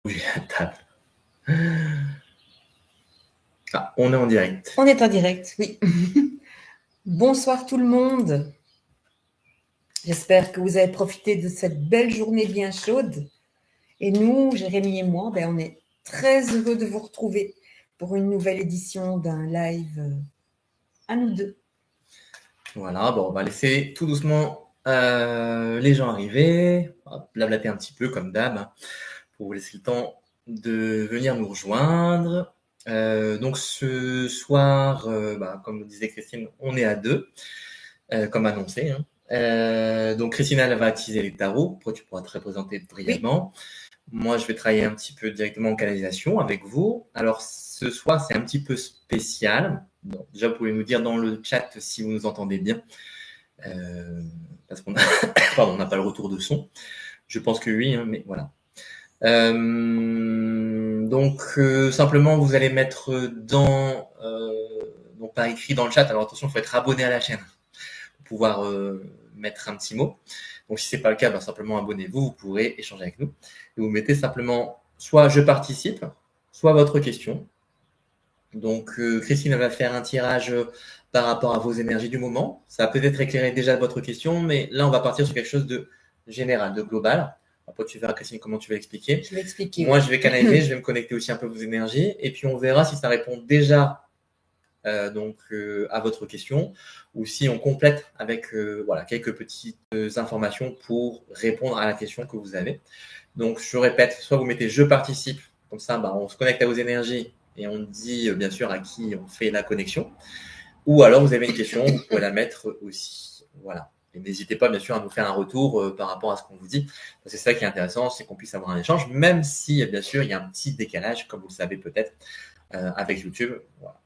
bouger la table. Ah, on est en direct. On est en direct, oui. Bonsoir tout le monde. J'espère que vous avez profité de cette belle journée bien chaude. Et nous, Jérémy et moi, on est très heureux de vous retrouver pour une nouvelle édition d'un live à nous deux. Voilà, bon, on va laisser tout doucement les gens arriver. On va blablater un petit peu comme d'hab, hein, pour vous laisser le temps de venir nous rejoindre. Donc ce soir, comme nous disait Christine, on est à deux, comme annoncé, hein. Donc Christine, elle va utiliser les tarots. Tu pourras te représenter brièvement. Oui. Moi, je vais travailler un petit peu directement en canalisation avec vous. Alors ce soir, c'est un petit peu spécial. Bon, déjà, vous pouvez nous dire dans le chat si vous nous entendez bien. Parce qu'on on n'a pas le retour de son. Je pense que oui, hein, mais voilà. Donc simplement vous allez mettre donc par écrit dans le chat. Alors attention, il faut être abonné à la chaîne pour pouvoir mettre un petit mot. Donc si c'est pas le cas, simplement abonnez-vous, vous pourrez échanger avec nous. Et vous mettez simplement soit je participe, soit votre question. Donc Christine va faire un tirage par rapport à vos énergies du moment. Ça va peut-être éclairer déjà votre question, mais là on va partir sur quelque chose de général, de global. Après, tu verras, Christine, comment tu vas expliquer. Je vais expliquer. Moi, je vais canaliser, je vais me connecter aussi un peu à vos énergies. Et puis, on verra si ça répond déjà à votre question ou si on complète avec quelques petites informations pour répondre à la question que vous avez. Donc, je répète, soit vous mettez « je participe », comme ça, on se connecte à vos énergies et on dit bien sûr à qui on fait la connexion. Ou alors, vous avez une question, vous pouvez la mettre aussi. Voilà. Et n'hésitez pas, bien sûr, à nous faire un retour par rapport à ce qu'on vous dit. C'est ça qui est intéressant, c'est qu'on puisse avoir un échange, même si, bien sûr, il y a un petit décalage, comme vous le savez peut-être, avec YouTube. Voilà,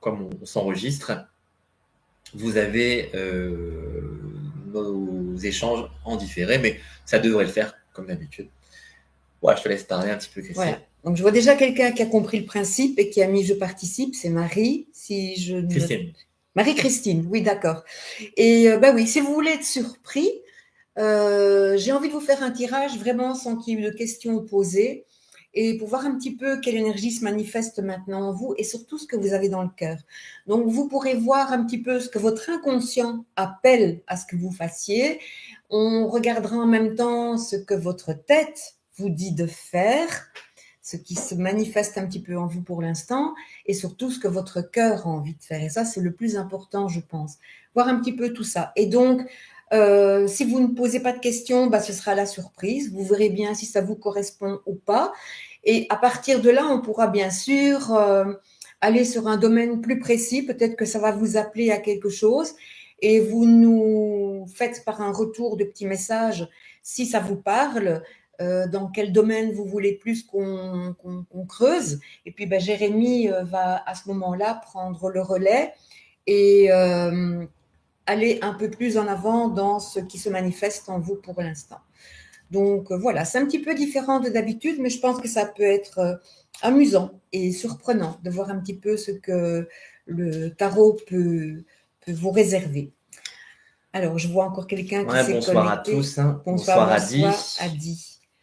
comme on s'enregistre, vous avez nos échanges en différé, mais ça devrait le faire, comme d'habitude. Voilà, je te laisse parler un petit peu, Christine. Voilà. Donc, je vois déjà quelqu'un qui a compris le principe et qui a mis « je participe », c'est Marie. Christine. Marie-Christine, oui, d'accord. Et oui, si vous voulez être surpris, j'ai envie de vous faire un tirage vraiment sans qu'il y ait de questions posées et pour voir un petit peu quelle énergie se manifeste maintenant en vous et surtout ce que vous avez dans le cœur. Donc, vous pourrez voir un petit peu ce que votre inconscient appelle à ce que vous fassiez. On regardera en même temps ce que votre tête vous dit de faire, ce qui se manifeste un petit peu en vous pour l'instant, et surtout ce que votre cœur a envie de faire. Et ça, c'est le plus important, je pense. Voir un petit peu tout ça. Et donc, si vous ne posez pas de questions, ce sera la surprise. Vous verrez bien si ça vous correspond ou pas. Et à partir de là, on pourra bien sûr aller sur un domaine plus précis. Peut-être que ça va vous appeler à quelque chose. Et vous nous faites par un retour de petits messages si ça vous parle. Dans quel domaine vous voulez plus qu'on creuse. Et puis, Jérémy va à ce moment-là prendre le relais et aller un peu plus en avant dans ce qui se manifeste en vous pour l'instant. Donc, voilà, c'est un petit peu différent de d'habitude, mais je pense que ça peut être amusant et surprenant de voir un petit peu ce que le tarot peut vous réserver. Alors, je vois encore quelqu'un qui s'est connecté. Bonsoir à tous. Hein. Bonsoir Adi.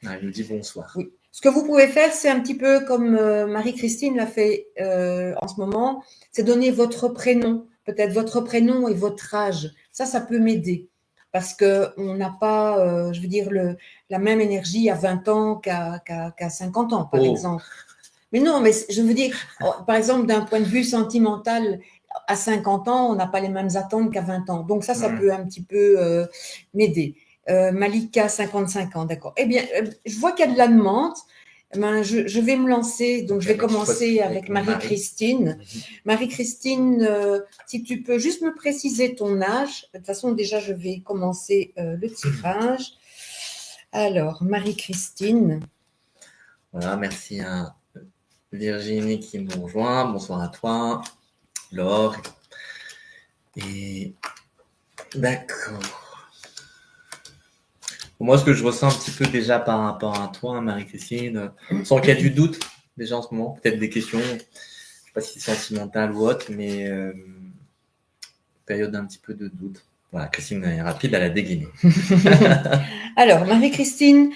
Elle nous dit bonsoir. Oui. Ce que vous pouvez faire, c'est un petit peu comme Marie-Christine l'a fait en ce moment, c'est donner votre prénom, peut-être votre prénom et votre âge. Ça peut m'aider parce qu'on n'a pas, la même énergie à 20 ans qu'à 50 ans, par exemple. Mais non, mais je veux dire, par exemple, d'un point de vue sentimental, à 50 ans, on n'a pas les mêmes attentes qu'à 20 ans. Donc ça peut un petit peu m'aider. Malika, 55 ans, d'accord. Eh bien, je vois qu'il y a de la demande. Je vais me lancer, donc je vais commencer avec Marie-Christine. Marie-Christine, si tu peux juste me préciser ton âge. De toute façon, déjà, je vais commencer le tirage. Alors, Marie-Christine. Voilà, merci à Virginie qui nous rejoint. Bonsoir à toi, Laure. Et d'accord. Moi, ce que je ressens un petit peu déjà par rapport à toi, Marie-Christine, sans qu'il y ait du doute déjà en ce moment, peut-être des questions, je ne sais pas si c'est sentimental ou autre, mais période d'un petit peu de doute. Voilà, Christine est rapide, elle a dégainé. Alors, Marie-Christine,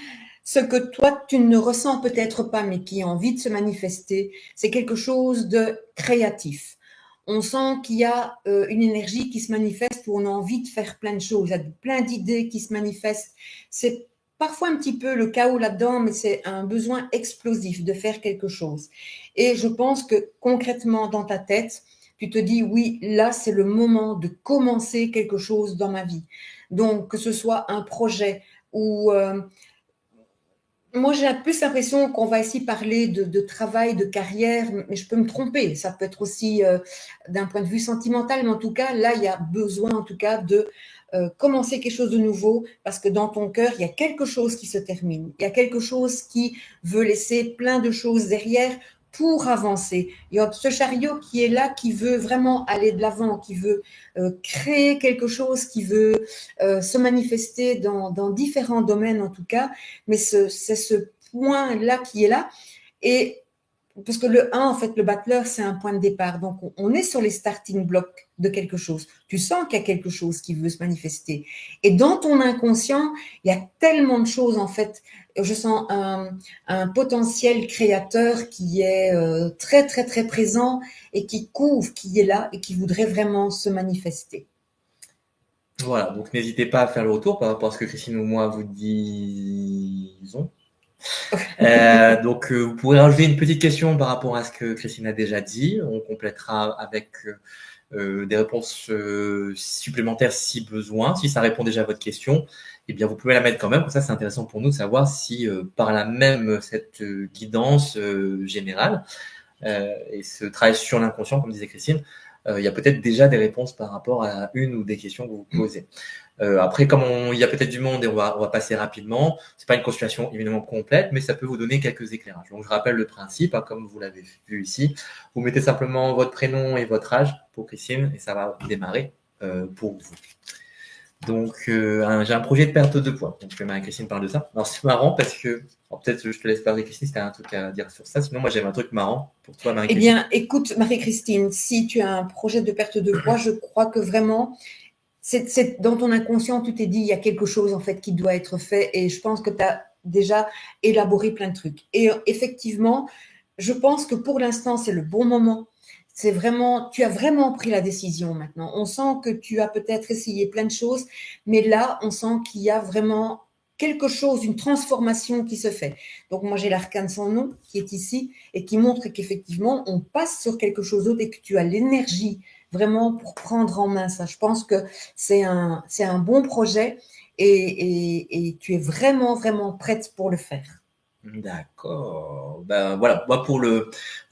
ce que toi, tu ne ressens peut-être pas, mais qui a envie de se manifester, c'est quelque chose de créatif. On sent qu'il y a une énergie qui se manifeste où on a envie de faire plein de choses, il y a plein d'idées qui se manifestent. C'est parfois un petit peu le chaos là-dedans, mais c'est un besoin explosif de faire quelque chose. Et je pense que concrètement, dans ta tête, tu te dis, oui, là, c'est le moment de commencer quelque chose dans ma vie. Donc, que ce soit un projet ou moi, j'ai plus l'impression qu'on va ici parler de travail, de carrière, mais je peux me tromper. Ça peut être aussi d'un point de vue sentimental, mais en tout cas, là, il y a besoin, en tout cas, de commencer quelque chose de nouveau, parce que dans ton cœur, il y a quelque chose qui se termine. Il y a quelque chose qui veut laisser plein de choses derrière pour avancer. Il y a ce chariot qui est là, qui veut vraiment aller de l'avant, qui veut créer quelque chose, qui veut se manifester dans différents domaines, en tout cas, mais c'est ce point-là qui est là. Et parce que le 1, en fait, le battleur, c'est un point de départ. Donc, on est sur les starting blocks de quelque chose. Tu sens qu'il y a quelque chose qui veut se manifester. Et dans ton inconscient, il y a tellement de choses, en fait. Je sens un potentiel créateur qui est très, très, très présent et qui couvre, qui est là et qui voudrait vraiment se manifester. Voilà, donc n'hésitez pas à faire le retour par rapport à ce que Christine ou moi vous disons. Donc, vous pourrez rajouter une petite question par rapport à ce que Christine a déjà dit. On complétera avec des réponses supplémentaires si besoin. Si ça répond déjà à votre question, eh bien, vous pouvez la mettre quand même. Comme ça, c'est intéressant pour nous de savoir si par là même cette guidance générale et ce travail sur l'inconscient, comme disait Christine, il y a peut-être déjà des réponses par rapport à une ou des questions que vous posez. Après, comme il y a peut-être du monde et on va passer rapidement, c'est pas une consultation évidemment complète, mais ça peut vous donner quelques éclairages. Donc, je rappelle le principe, hein, comme vous l'avez vu ici. Vous mettez simplement votre prénom et votre âge pour Christine et ça va démarrer pour vous. Donc, j'ai un projet de perte de poids. Donc, Marie-Christine parle de ça. Alors, c'est marrant parce que, peut-être je te laisse parler, Christine, si tu as un truc à dire sur ça. Sinon, moi, j'avais un truc marrant pour toi, Eh Marie-Christine. bien, écoute, Marie-Christine, si tu as un projet de perte de poids, je crois que vraiment, c'est dans ton inconscient, tu t'es dit, il y a quelque chose, en fait, qui doit être fait. Et je pense que tu as déjà élaboré plein de trucs. Et effectivement, je pense que pour l'instant, c'est le bon moment. C'est vraiment, tu as vraiment pris la décision maintenant. On sent que tu as peut-être essayé plein de choses, mais là, on sent qu'il y a vraiment quelque chose, une transformation qui se fait. Donc, moi, j'ai l'arcane sans nom qui est ici et qui montre qu'effectivement, on passe sur quelque chose d'autre et que tu as l'énergie vraiment pour prendre en main ça. Je pense que c'est un bon projet et tu es vraiment, vraiment prête pour le faire. D'accord. Ben voilà, moi pour la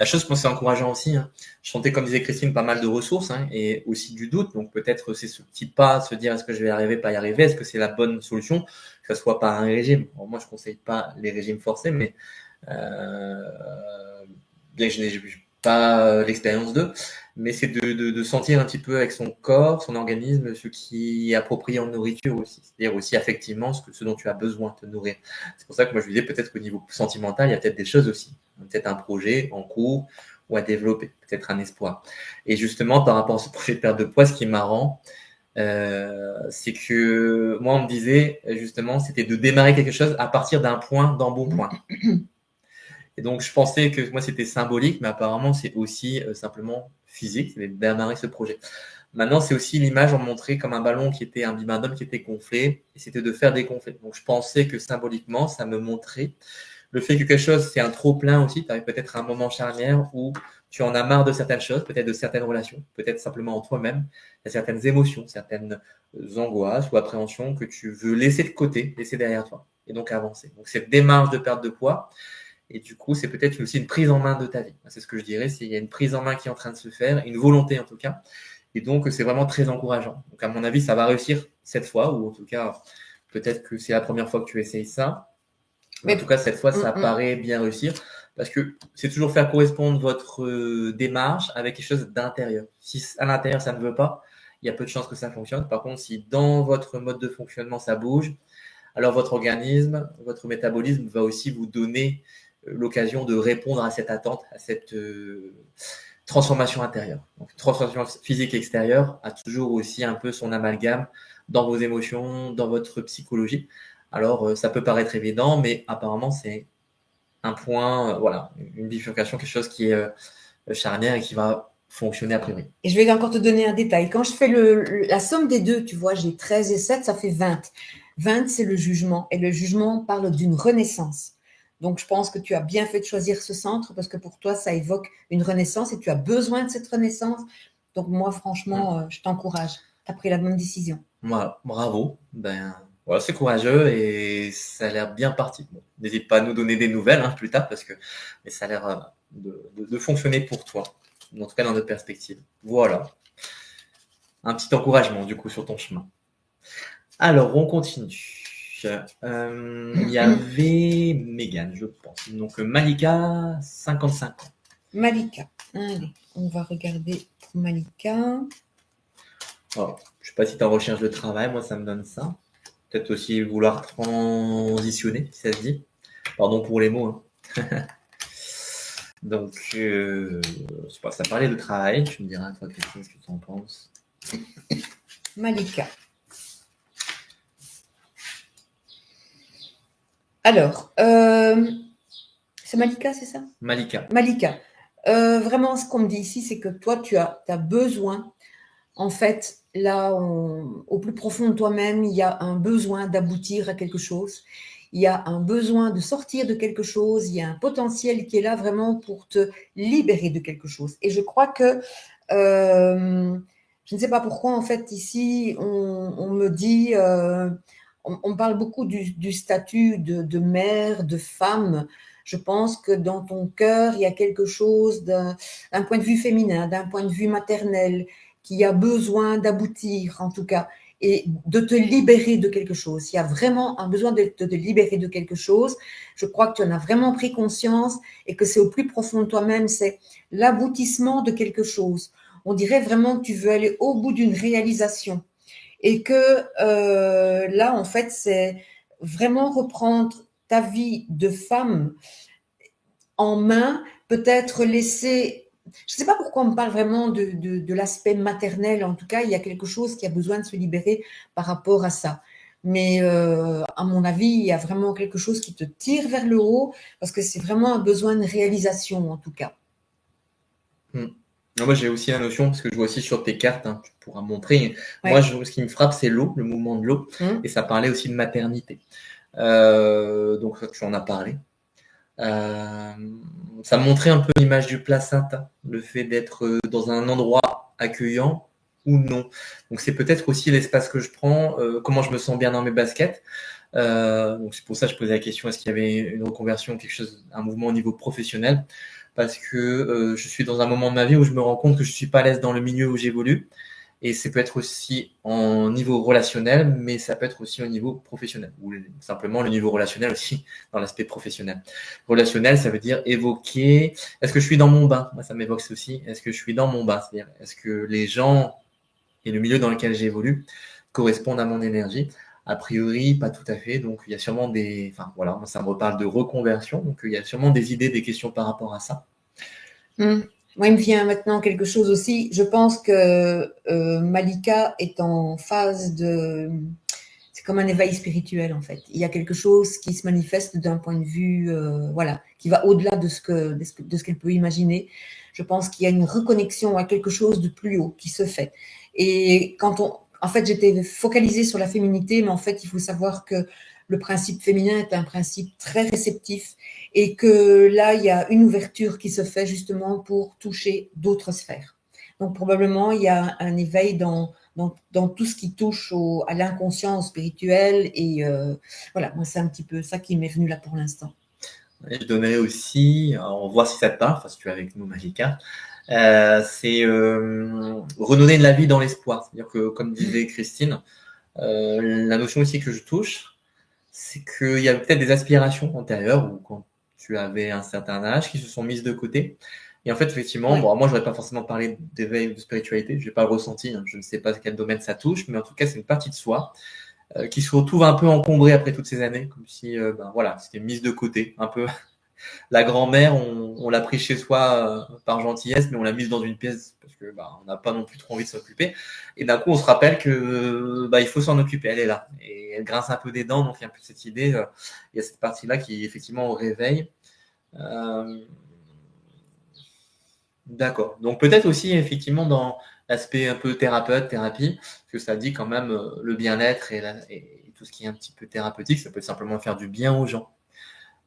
chose, je pense que c'est encourageant aussi. Hein. Je sentais, comme disait Christine, pas mal de ressources hein, et aussi du doute. Donc peut-être c'est ce petit pas, se dire est-ce que je vais y arriver, pas y arriver, est-ce que c'est la bonne solution, que ce soit pas un régime. Bon, moi je conseille pas les régimes forcés, mais bien que je n'ai pas l'expérience d'eux, mais c'est de sentir un petit peu avec son corps, son organisme, ce qui est approprié en nourriture aussi. C'est-à-dire aussi affectivement ce dont tu as besoin de te nourrir. C'est pour ça que moi je disais peut-être qu'au niveau sentimental, il y a peut-être des choses aussi. Peut-être un projet en cours ou à développer, peut-être un espoir. Et justement, par rapport à ce projet de perte de poids, ce qui est marrant, c'est que moi on me disait justement, c'était de démarrer quelque chose à partir d'un point d'embonpoint. Et donc, je pensais que moi, c'était symbolique, mais apparemment, c'est aussi simplement physique, c'est de démarrer ce projet. Maintenant, c'est aussi l'image, on me montrait comme un ballon qui était un bimodum qui était gonflé, et c'était de faire dégonfler. Donc, je pensais que symboliquement, ça me montrait le fait que quelque chose, c'est un trop-plein aussi. Tu arrives peut-être à un moment charnière où tu en as marre de certaines choses, peut-être de certaines relations, peut-être simplement en toi-même. Il y a certaines émotions, certaines angoisses ou appréhensions que tu veux laisser de côté, laisser derrière toi, et donc avancer. Donc, cette démarche de perte de poids, et du coup, c'est peut-être aussi une prise en main de ta vie. C'est ce que je dirais, il y a une prise en main qui est en train de se faire, une volonté en tout cas. Et donc, c'est vraiment très encourageant. Donc, à mon avis, ça va réussir cette fois, ou en tout cas, peut-être que c'est la première fois que tu essayes ça. Mais en tout cas, cette fois, ça paraît bien réussir parce que c'est toujours faire correspondre votre démarche avec quelque chose d'intérieur. Si à l'intérieur, ça ne veut pas, il y a peu de chances que ça fonctionne. Par contre, si dans votre mode de fonctionnement, ça bouge, alors votre organisme, votre métabolisme va aussi vous donner l'occasion de répondre à cette attente, à cette transformation intérieure. Donc, transformation physique et extérieure a toujours aussi un peu son amalgame dans vos émotions, dans votre psychologie. Alors, ça peut paraître évident, mais apparemment, c'est un point, voilà, une bifurcation, quelque chose qui est charnière et qui va fonctionner a priori. Et je vais encore te donner un détail. Quand je fais la somme des deux, tu vois, j'ai 13 et 7, ça fait 20. 20, c'est le jugement. Et le jugement parle d'une renaissance. Donc, je pense que tu as bien fait de choisir ce centre parce que pour toi, ça évoque une renaissance et tu as besoin de cette renaissance. Donc, moi, franchement, je t'encourage. Tu as pris la bonne décision. Voilà, bravo. Ben, voilà, c'est courageux et ça a l'air bien parti. Bon, n'hésite pas à nous donner des nouvelles plus tard parce que mais ça a l'air de fonctionner pour toi. En tout cas, dans notre perspective. Voilà. Un petit encouragement, du coup, sur ton chemin. Alors, on continue. Il y avait Megan, je pense. Donc, Malika, 55 ans. Malika. Allez, on va regarder pour Malika. Alors, je ne sais pas si tu es en recherche de travail. Moi, ça me donne ça. Peut-être aussi vouloir transitionner, si ça se dit. Pardon pour les mots. Donc, je sais pas, ça parlait de travail. Tu me diras, toi, Christine, ce que tu en penses. Malika. Alors, c'est Malika, c'est ça? Malika. Malika. Vraiment, ce qu'on me dit ici, c'est que toi, tu as besoin, en fait, là, au plus profond de toi-même, il y a un besoin d'aboutir à quelque chose. Il y a un besoin de sortir de quelque chose. Il y a un potentiel qui est là vraiment pour te libérer de quelque chose. Et je crois que, je ne sais pas pourquoi, en fait, ici, on me dit, on parle beaucoup du statut de mère, de femme. Je pense que dans ton cœur, il y a quelque chose d'un point de vue féminin, d'un point de vue maternel, qui a besoin d'aboutir, en tout cas, et de te libérer de quelque chose. Il y a vraiment un besoin de te libérer de quelque chose. Je crois que tu en as vraiment pris conscience et que c'est au plus profond de toi-même, c'est l'aboutissement de quelque chose. On dirait vraiment que tu veux aller au bout d'une réalisation. Et que là, en fait, c'est vraiment reprendre ta vie de femme en main, peut-être laisser... Je ne sais pas pourquoi on me parle vraiment de l'aspect maternel. En tout cas, il y a quelque chose qui a besoin de se libérer par rapport à ça. Mais à mon avis, il y a vraiment quelque chose qui te tire vers le haut parce que c'est vraiment un besoin de réalisation, en tout cas. Moi, j'ai aussi la notion, parce que je vois aussi sur tes cartes, tu pourras montrer. Ouais. Moi, ce qui me frappe, c'est l'eau, le mouvement de l'eau. Et ça parlait aussi de maternité. Donc, tu en as parlé. Ça montrait un peu l'image du placenta, le fait d'être dans un endroit accueillant ou non. Donc, c'est peut-être aussi l'espace que je prends, comment je me sens bien dans mes baskets. Donc, c'est pour ça que je posais la question, est-ce qu'il y avait une reconversion, quelque chose, un mouvement au niveau professionnel? Parce que je suis dans un moment de ma vie où je me rends compte que je suis pas à l'aise dans le milieu où j'évolue. Et ça peut être aussi en niveau relationnel, mais ça peut être aussi au niveau professionnel, ou simplement le niveau relationnel aussi dans l'aspect professionnel. Relationnel, ça veut dire évoquer, est-ce que je suis dans mon bain? Moi, ça m'évoque ça aussi. Est-ce que je suis dans mon bain? C'est-à-dire, est-ce que les gens et le milieu dans lequel j'évolue correspondent à mon énergie? A priori, pas tout à fait. Donc, il y a sûrement des... Enfin, voilà, ça me reparle de reconversion. Donc, il y a sûrement des idées, des questions par rapport à ça. Moi, il me vient maintenant quelque chose aussi. Je pense que Malika est en phase de... C'est comme un éveil spirituel, en fait. Il y a quelque chose qui se manifeste d'un point de vue, voilà, qui va au-delà de ce qu'elle peut imaginer. Je pense qu'il y a une reconnexion à quelque chose de plus haut qui se fait. Et en fait, j'étais focalisée sur la féminité, mais en fait, il faut savoir que le principe féminin est un principe très réceptif et que là, il y a une ouverture qui se fait justement pour toucher d'autres sphères. Donc, probablement, il y a un éveil dans tout ce qui touche à l'inconscient spirituel. Et voilà, moi, c'est un petit peu ça qui m'est venu là pour l'instant. Et je donnerais aussi, on voit si ça te parle, enfin si tu es avec nous, Malika, c'est redonner de la vie dans l'espoir. C'est-à-dire que, comme disait Christine, la notion aussi que je touche, c'est qu'il y a peut-être des aspirations antérieures ou quand tu avais un certain âge qui se sont mises de côté. Et en fait, effectivement, Ouais. bon, moi, je n'aurais pas forcément parlé d'éveil ou de spiritualité, je n'ai pas le ressenti, je ne sais pas quel domaine ça touche, mais en tout cas, c'est une partie de soi qui se retrouve un peu encombrée après toutes ces années, comme si voilà, c'était mise de côté, un peu La grand-mère, on l'a pris chez soi par gentillesse, mais on l'a mise dans une pièce parce que on n'a pas non plus trop envie de s'occuper. Et d'un coup, on se rappelle que il faut s'en occuper. Elle est là et elle grince un peu des dents, donc il y a un peu cette idée. Il y a cette partie-là qui effectivement au réveil. D'accord. Donc peut-être aussi effectivement dans l'aspect un peu thérapeute, thérapie, parce que ça dit quand même le bien-être et tout ce qui est un petit peu thérapeutique, ça peut simplement faire du bien aux gens.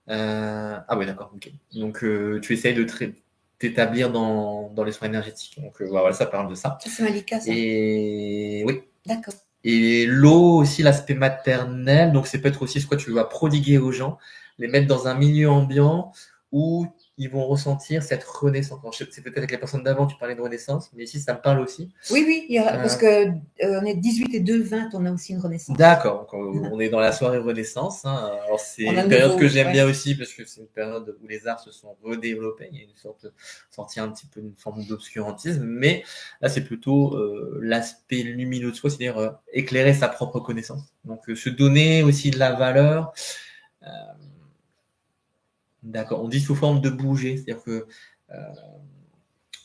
Ah oui, d'accord, ok. Donc tu essayes de t'établir dans les soins énergétiques. Donc voilà, ça parle de ça. C'est Malika, ça. Et oui. D'accord. Et l'eau aussi, l'aspect maternel, donc c'est peut-être aussi ce que tu vas prodiguer aux gens, les mettre dans un milieu ambiant où ils vont ressentir cette renaissance. C'est peut-être avec les personnes d'avant, tu parlais de renaissance, mais ici, ça me parle aussi. Oui, parce que on est 18 et 2, 20, on a aussi une renaissance. D'accord, on est dans la soirée renaissance. Hein. Alors c'est une période que j'aime bien aussi parce que c'est une période où les arts se sont redéveloppés. Il y a une sorte de sortie un petit peu d'une forme d'obscurantisme, mais là c'est plutôt l'aspect lumineux de soi, c'est-à-dire éclairer sa propre connaissance. Donc se donner aussi de la valeur. D'accord, on dit sous forme de bouger, c'est-à-dire que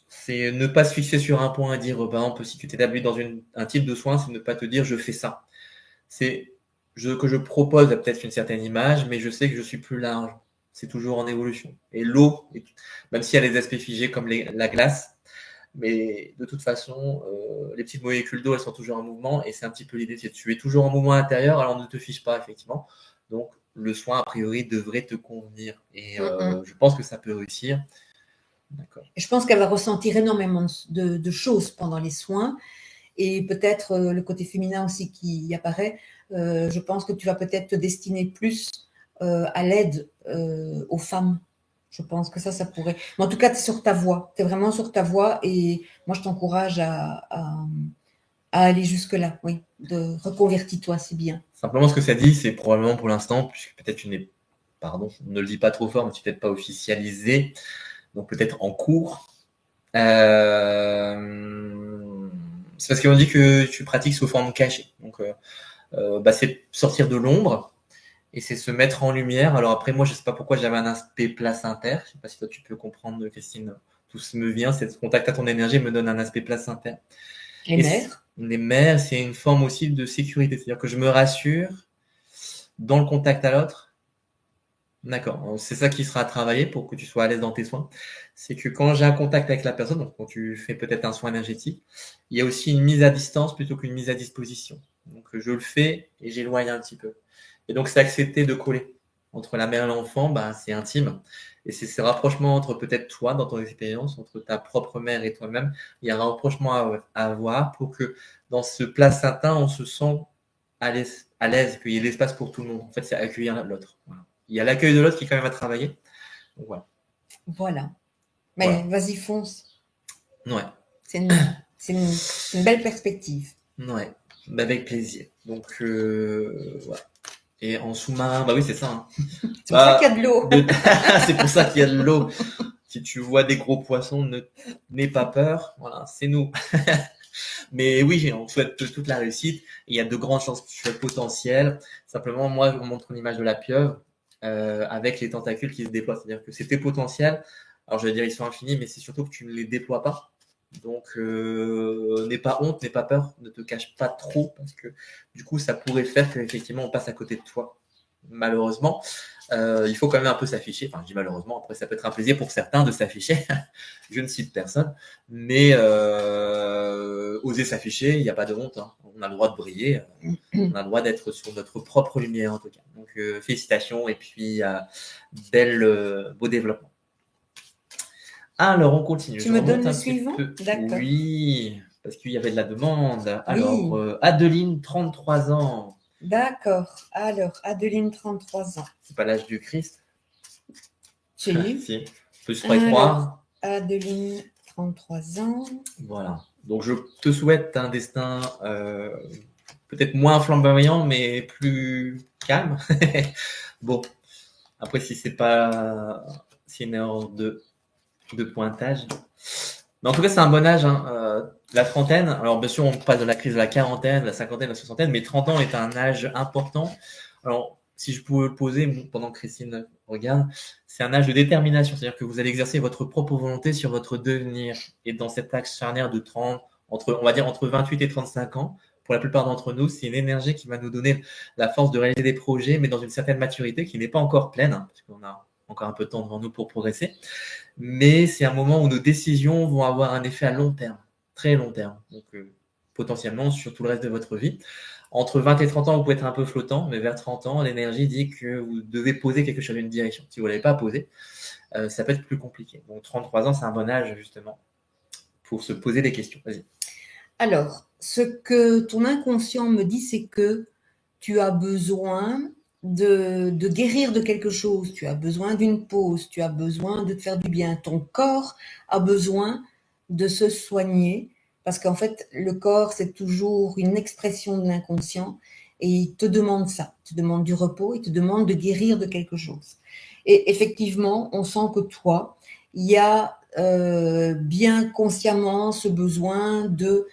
c'est ne pas se fixer sur un point et dire, par exemple, si tu t'établis dans un type de soin, c'est ne pas te dire je fais ça. C'est que je propose peut-être une certaine image, mais je sais que je suis plus large. C'est toujours en évolution. Et l'eau, même s'il y a les aspects figés comme la glace, mais de toute façon, les petites molécules d'eau, elles sont toujours en mouvement, et c'est un petit peu l'idée, c'est que tu es toujours en mouvement intérieur, alors ne te fiche pas, effectivement. Donc, le soin, a priori, devrait te convenir. Et je pense que ça peut réussir. D'accord. Et je pense qu'elle va ressentir énormément de choses pendant les soins. Et peut-être le côté féminin aussi qui apparaît. Je pense que tu vas peut-être te destiner plus à l'aide aux femmes. Je pense que ça pourrait. Mais en tout cas, tu es sur ta voie. Tu es vraiment sur ta voie. Et moi, je t'encourage à aller jusque-là. Oui, de reconvertis-toi, c'est bien. Simplement, ce que ça dit, c'est probablement pour l'instant, puisque peut-être tu n'es, pardon, ne le dis pas trop fort, mais tu n'es peut-être pas officialisé, donc peut-être en cours. C'est parce qu'on dit que tu pratiques sous forme cachée. Donc, c'est sortir de l'ombre et c'est se mettre en lumière. Alors après, moi, je sais pas pourquoi j'avais un aspect placentaire. Je sais pas si toi tu peux comprendre, Christine. Tout ce me vient, c'est ce contact à ton énergie me donne un aspect placentaire. Les mères. Les mères, c'est une forme aussi de sécurité. C'est-à-dire que je me rassure dans le contact à l'autre. D'accord. C'est ça qui sera à travailler pour que tu sois à l'aise dans tes soins. C'est que quand j'ai un contact avec la personne, donc quand tu fais peut-être un soin énergétique, il y a aussi une mise à distance plutôt qu'une mise à disposition. Donc je le fais et j'éloigne un petit peu. Et donc c'est accepter de coller. Entre la mère et l'enfant, c'est intime. Et c'est ces rapprochements entre peut-être toi, dans ton expérience, entre ta propre mère et toi-même, il y a un rapprochement à avoir pour que dans ce placenta, on se sent à l'aise, qu'il y ait l'espace pour tout le monde. En fait, c'est accueillir l'autre. Voilà. Il y a l'accueil de l'autre qui est quand même à travailler. Donc, voilà. Mais voilà. Vas-y, fonce. Ouais. C'est une belle perspective. Ouais. Avec plaisir. Donc, voilà. Et en sous-marin, oui, c'est ça. Hein. C'est pour ça qu'il y a de l'eau. C'est pour ça qu'il y a de l'eau. Si tu vois des gros poissons, n'aie pas peur. Voilà, c'est nous. Mais oui, on souhaite toute la réussite. Il y a de grandes chances que tu sois potentiel. Simplement, moi, je vous montre une image de la pieuvre avec les tentacules qui se déploient. C'est-à-dire que c'est tes potentiels. Alors, je vais dire, ils sont infinis, mais c'est surtout que tu ne les déploies pas. Donc, n'aie pas honte, n'aie pas peur, ne te cache pas trop, parce que du coup, ça pourrait faire qu'effectivement, on passe à côté de toi. Malheureusement, il faut quand même un peu s'afficher. Enfin, je dis malheureusement, après, ça peut être un plaisir pour certains de s'afficher. Je ne cite personne, mais oser s'afficher, il n'y a pas de honte. Hein. On a le droit de briller, on a le droit d'être sur notre propre lumière, en tout cas. Donc, félicitations et puis beau développement. Alors, on continue. Tu me donnes le suivant ? D'accord. Oui, parce qu'il y avait de la demande. Alors, oui. Adeline, 33 ans. D'accord. Alors, Adeline, 33 ans. C'est pas l'âge du Christ ? Si. Si. Peut se croire. Adeline, 33 ans. Voilà. Donc, je te souhaite un destin peut-être moins flamboyant, mais plus calme. Bon. Après, si c'est pas... C'est une erreur de pointage. Mais en tout cas, c'est un bon âge. Hein. La trentaine, alors bien sûr, on passe de la crise de la quarantaine, de la cinquantaine, de la soixantaine, mais 30 ans est un âge important. Alors, si je pouvais le poser pendant que Christine regarde, c'est un âge de détermination. C'est-à-dire que vous allez exercer votre propre volonté sur votre devenir. Et dans cet axe charnière de 30, on va dire entre 28 et 35 ans, pour la plupart d'entre nous, c'est une énergie qui va nous donner la force de réaliser des projets, mais dans une certaine maturité qui n'est pas encore pleine, hein, parce qu'on a encore un peu de temps devant nous pour progresser. Mais c'est un moment où nos décisions vont avoir un effet à long terme, très long terme. Donc, potentiellement sur tout le reste de votre vie. Entre 20 et 30 ans, vous pouvez être un peu flottant, mais vers 30 ans, l'énergie dit que vous devez poser quelque chose, une direction. Si vous ne l'avez pas posé, ça peut être plus compliqué. Donc 33 ans, c'est un bon âge justement pour se poser des questions. Vas-y. Alors, ce que ton inconscient me dit, c'est que tu as besoin de guérir de quelque chose, tu as besoin d'une pause, tu as besoin de te faire du bien. Ton corps a besoin de se soigner parce qu'en fait, le corps, c'est toujours une expression de l'inconscient et il te demande ça, il te demande du repos, il te demande de guérir de quelque chose. Et effectivement, on sent que toi, il y a bien consciemment ce besoin de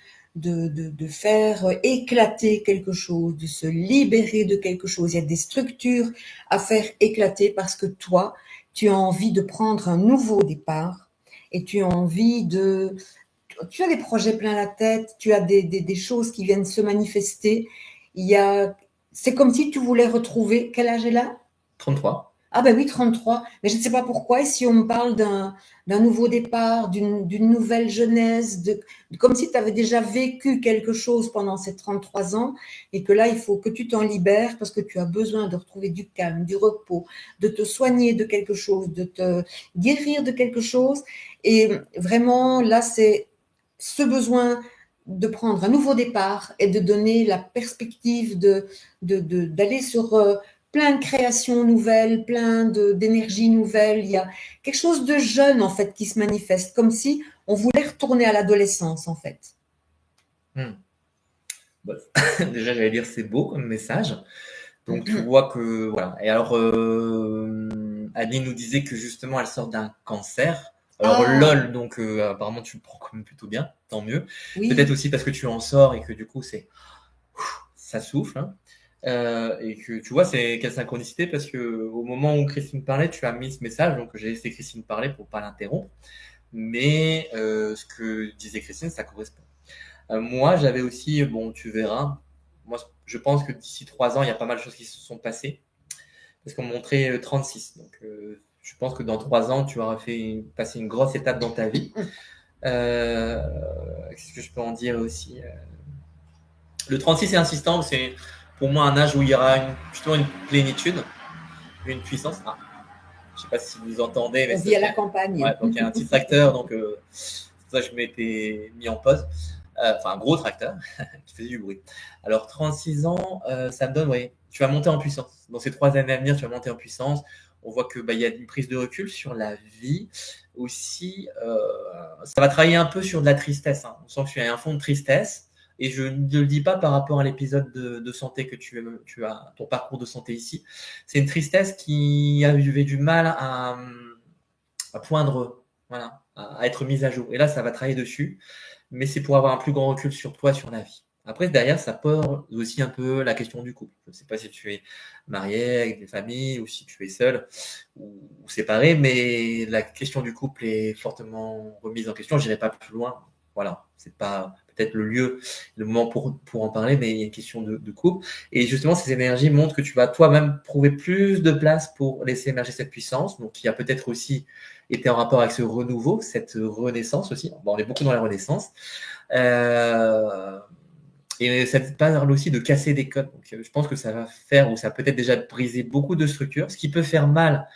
faire éclater quelque chose, de se libérer de quelque chose. Il y a des structures à faire éclater parce que toi, tu as envie de prendre un nouveau départ et tu as envie de... Tu as des projets plein la tête, tu as des choses qui viennent se manifester. C'est comme si tu voulais retrouver... Quel âge est là? 33. Ah ben oui, 33. Mais je ne sais pas pourquoi. Et si on me parle d'un nouveau départ, d'une nouvelle jeunesse, comme si tu avais déjà vécu quelque chose pendant ces 33 ans et que là, il faut que tu t'en libères parce que tu as besoin de retrouver du calme, du repos, de te soigner de quelque chose, de te guérir de quelque chose. Et vraiment, là, c'est ce besoin de prendre un nouveau départ et de donner la perspective d'aller sur... plein de créations nouvelles, plein d'énergie nouvelle. Il y a quelque chose de jeune, en fait, qui se manifeste, comme si on voulait retourner à l'adolescence, en fait. Bon. Déjà, j'allais dire, c'est beau comme message. Donc, tu vois que, voilà. Et alors, Adeline nous disait que justement, elle sort d'un cancer. Alors, lol, donc apparemment, tu le prends quand même plutôt bien, tant mieux. Oui. Peut-être aussi parce que tu en sors et que du coup, ça souffle. Hein. Et que tu vois, c'est quelle synchronicité parce que au moment où Christine parlait, tu as mis ce message, donc j'ai laissé Christine parler pour pas l'interrompre. Mais ce que disait Christine, ça correspond. Moi, j'avais aussi, bon, tu verras. Moi, je pense que d'ici 3 ans, il y a pas mal de choses qui se sont passées parce qu'on montrait 36. Donc, je pense que dans 3 ans, tu auras passé une grosse étape dans ta vie. Qu'est-ce que je peux en dire aussi Le 36 est insistant, c'est pour moi un âge où il y aura justement une plénitude, une puissance. Ah, je ne sais pas si vous entendez. Mais on vit à la campagne. Ouais, donc il y a un petit tracteur, donc c'est pour ça que je m'étais mis en pause. Enfin, un gros tracteur qui faisait du bruit. Alors, 36 ans, ça me donne, oui, tu vas monter en puissance. Dans ces 3 années à venir, tu vas monter en puissance. On voit qu'il y a une prise de recul sur la vie. Aussi, ça va travailler un peu sur de la tristesse. Hein. On sent que tu as un fond de tristesse. Et je ne le dis pas par rapport à l'épisode de santé que tu as, ton parcours de santé ici. C'est une tristesse qui avait du mal à poindre, voilà, à être mise à jour. Et là, ça va travailler dessus. Mais c'est pour avoir un plus grand recul sur toi, sur la vie. Après, derrière, ça pose aussi un peu la question du couple. Je ne sais pas si tu es marié avec des familles ou si tu es seul ou séparé, mais la question du couple est fortement remise en question. Je n'irai pas plus loin. Voilà, c'est pas peut-être le lieu, le moment pour en parler, mais il y a une question de couple. Et justement, ces énergies montrent que tu vas toi-même trouver plus de place pour laisser émerger cette puissance. Donc, il y a peut-être aussi été en rapport avec ce renouveau, cette renaissance aussi. Bon, on est beaucoup dans la renaissance. Et ça parle aussi de casser des codes. Donc, je pense que ça va faire, ou ça a peut-être déjà brisé beaucoup de structures, ce qui peut faire mal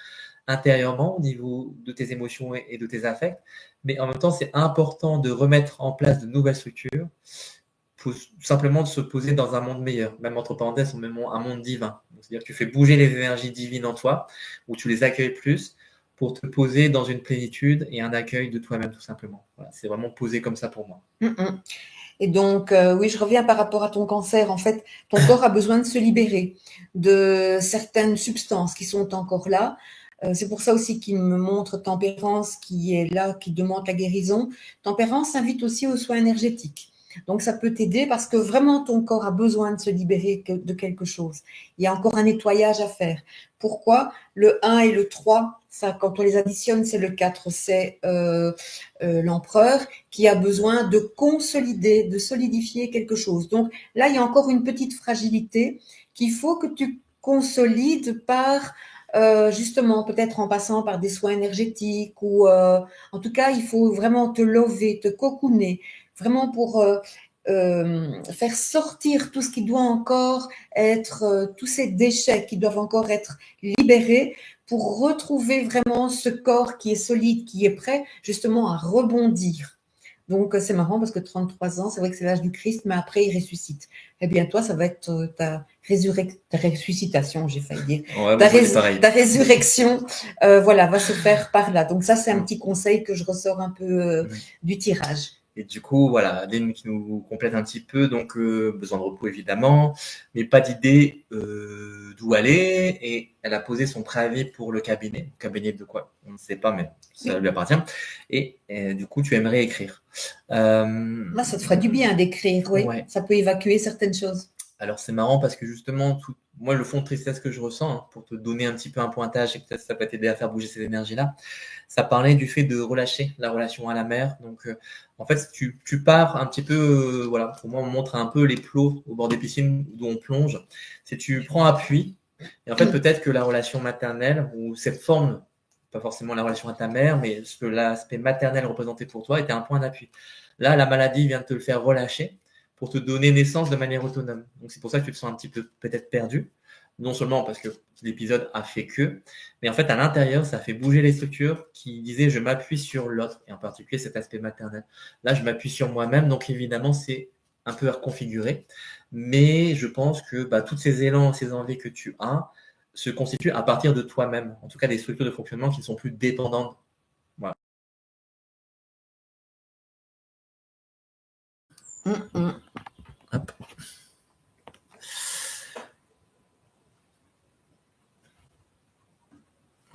intérieurement au niveau de tes émotions et de tes affects. Mais en même temps, c'est important de remettre en place de nouvelles structures pour simplement de se poser dans un monde meilleur, même entre parenthèses, un monde divin. C'est-à-dire que tu fais bouger les énergies divines en toi, où tu les accueilles plus, pour te poser dans une plénitude et un accueil de toi-même, tout simplement. Voilà, c'est vraiment posé comme ça pour moi. Et donc, oui, je reviens par rapport à ton cancer. En fait, ton corps a besoin de se libérer de certaines substances qui sont encore là. C'est pour ça aussi qu'il me montre Tempérance qui est là, qui demande la guérison. Tempérance invite aussi aux soins énergétiques. Donc, ça peut t'aider parce que vraiment, ton corps a besoin de se libérer de quelque chose. Il y a encore un nettoyage à faire. Pourquoi? Le 1 et le 3, ça, quand on les additionne, c'est le 4. C'est l'empereur qui a besoin de consolider, de solidifier quelque chose. Donc, là, il y a encore une petite fragilité qu'il faut que tu consolides par justement, peut-être en passant par des soins énergétiques ou en tout cas, il faut vraiment te lever, te cocooner, vraiment pour faire sortir tout ce qui doit encore être, tous ces déchets qui doivent encore être libérés pour retrouver vraiment ce corps qui est solide, qui est prêt justement à rebondir. Donc, c'est marrant parce que 33 ans, c'est vrai que c'est l'âge du Christ, mais après, il ressuscite. Eh bien, toi, ça va être ta ressuscitation, j'ai failli dire. Ouais, bah, c'est pareil. Ta résurrection, voilà, va se faire par là. Donc, ça, c'est un petit conseil que je ressors un peu du tirage. Et du coup, voilà, Adeline qui nous complète un petit peu, donc besoin de repos évidemment, mais pas d'idée d'où aller. Et elle a posé son préavis pour le cabinet. Cabinet de quoi? On ne sait pas, mais ça lui appartient. Et du coup, tu aimerais écrire. Là, ça te ferait du bien d'écrire, oui. Ouais. Ça peut évacuer certaines choses. Alors, c'est marrant parce que justement, moi, le fond de tristesse que je ressens, hein, pour te donner un petit peu un pointage et que ça peut t'aider à faire bouger ces énergies-là, ça parlait du fait de relâcher la relation à la mer. Donc, en fait, tu pars un petit peu, voilà, pour moi, on montre un peu les plots au bord des piscines où on plonge. C'est tu prends appui. Et en fait, peut-être que la relation maternelle ou cette forme, pas forcément la relation à ta mère, mais ce que l'aspect maternel représentait pour toi était un point d'appui. Là, la maladie vient de te le faire relâcher pour te donner naissance de manière autonome. Donc, c'est pour ça que tu te sens un petit peu peut-être perdu. Non seulement parce que l'épisode a fait que, mais en fait, à l'intérieur, ça fait bouger les structures qui disaient je m'appuie sur l'autre, et en particulier cet aspect maternel. Là, je m'appuie sur moi-même, donc évidemment, c'est un peu à reconfigurer. Mais je pense que tous ces élans, ces envies que tu as se constituent à partir de toi-même. En tout cas, des structures de fonctionnement qui ne sont plus dépendantes. Voilà. Hop.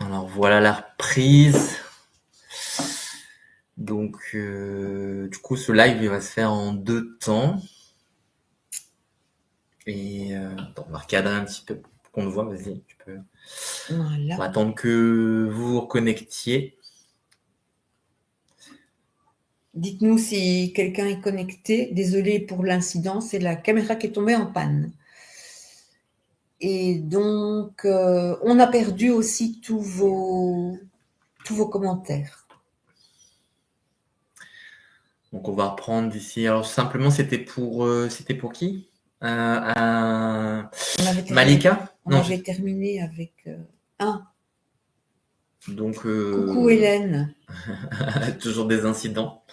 Alors voilà la reprise. Donc du coup ce live il va se faire en 2 temps. Et attends, on va recadrer un petit peu pour qu'on le voit, vas-y, tu peux. Voilà. On va attendre que vous vous reconnectiez. Dites-nous si quelqu'un est connecté. Désolé pour l'incident, c'est la caméra qui est tombée en panne. Et donc, on a perdu aussi tous vos commentaires. Donc on va reprendre d'ici. Alors simplement c'était pour qui Malika. On avait terminé avec Donc coucou Hélène. toujours des incidents.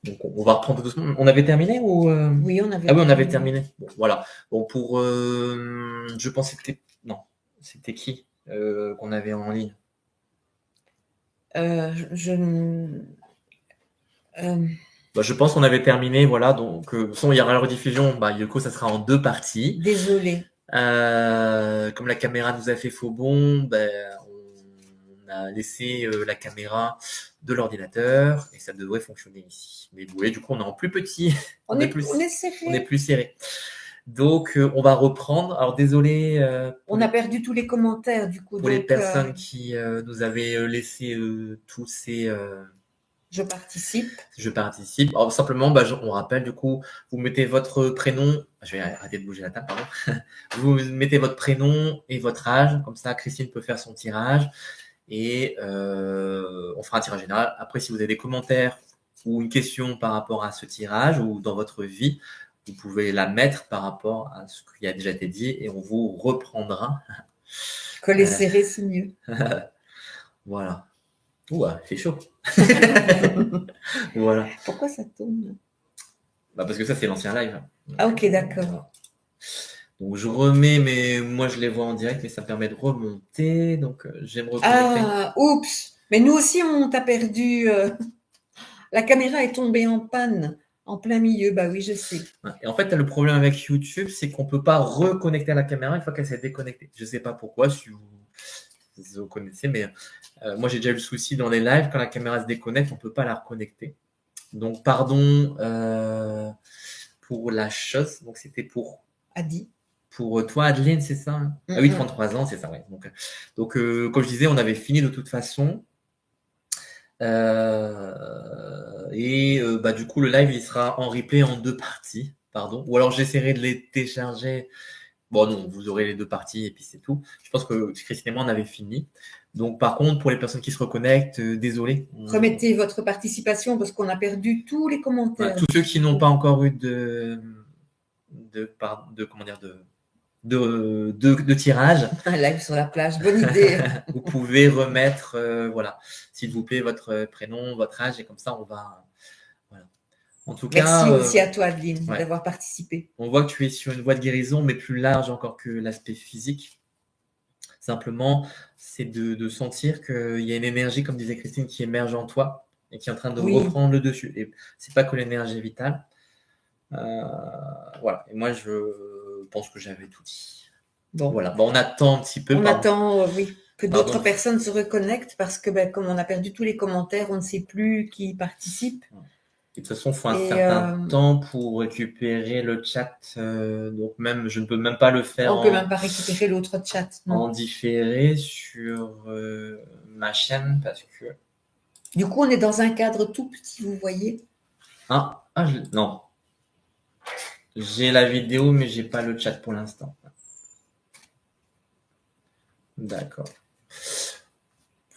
Donc on va reprendre doucement. On avait terminé ou Oui, on avait. Ah oui, on avait terminé. Bon, voilà. Bon pour je pense que c'était qui qu'on avait en ligne. Je pense qu'on avait terminé, voilà. Donc, il y aura la rediffusion. Du coup, ça sera en 2 parties. Désolée. Comme la caméra nous a fait faux bon, on a laissé la caméra de l'ordinateur et ça devrait fonctionner ici. Mais vous voyez, du coup, on est en plus petit. On est serré. On est plus serré. Donc, on va reprendre. Alors, désolé. On a perdu tous les commentaires, du coup. Pour les personnes qui nous avaient laissé tous ces... Je participe. Alors, simplement, on rappelle, du coup, vous mettez votre prénom. Je vais arrêter de bouger la table, pardon. Vous mettez votre prénom et votre âge. Comme ça, Christine peut faire son tirage. Et on fera un tirage général. Après, si vous avez des commentaires ou une question par rapport à ce tirage ou dans votre vie, vous pouvez la mettre par rapport à ce qui a déjà été dit et on vous reprendra. Coller serré, c'est mieux. Voilà. Ouh, il fait chaud. Voilà. Pourquoi ça tourne? Parce que ça, c'est l'ancien live. Ah, ok, d'accord. Donc, je remets, mais moi, je les vois en direct et ça me permet de remonter. Donc, je vais me reconnecter. Ah, oups. Mais nous aussi, on t'a perdu. La caméra est tombée en panne en plein milieu. Bah oui, je sais. Et en fait, le problème avec YouTube, c'est qu'on ne peut pas reconnecter à la caméra une fois qu'elle s'est déconnectée. Je ne sais pas pourquoi, si vous connaissez, mais moi, j'ai déjà eu le souci dans les lives. Quand la caméra se déconnecte, on ne peut pas la reconnecter. Donc, pardon pour la chose. Donc, c'était pour Adi. Pour toi, Adeline, c'est ça, hein? Ah oui, 33 ans, c'est ça, ouais. Donc, comme je disais, on avait fini de toute façon. Du coup, le live, il sera en replay en 2 parties, pardon. Ou alors, j'essaierai de les télécharger. Bon, non, vous aurez les 2 parties et puis c'est tout. Je pense que Christine et moi, on avait fini. Donc, par contre, pour les personnes qui se reconnectent, désolé. Remettez votre participation parce qu'on a perdu tous les commentaires. Tous ceux qui n'ont pas encore eu de tirage. Un live sur la plage, bonne idée. Vous pouvez remettre, s'il vous plaît, votre prénom, votre âge, et comme ça, on va. Voilà. En tout cas. Merci aussi à toi, Adeline, d'avoir participé. On voit que tu es sur une voie de guérison, mais plus large encore que l'aspect physique. Simplement, c'est de sentir qu'il y a une énergie, comme disait Christine, qui émerge en toi et qui est en train de reprendre le dessus. Et c'est pas que l'énergie vitale. Voilà. Et moi, je pense que j'avais tout dit. Bon. Voilà. Bon, on attend un petit peu. On attend, que d'autres personnes se reconnectent parce que, comme on a perdu tous les commentaires, on ne sait plus qui participe. Et de toute façon, il faut un certain temps pour récupérer le chat. Donc, je ne peux même pas le faire. On ne peut même pas récupérer l'autre chat. Non. En différé sur ma chaîne parce que. Du coup, on est dans un cadre tout petit, vous voyez. Non. J'ai la vidéo, mais j'ai pas le chat pour l'instant. D'accord.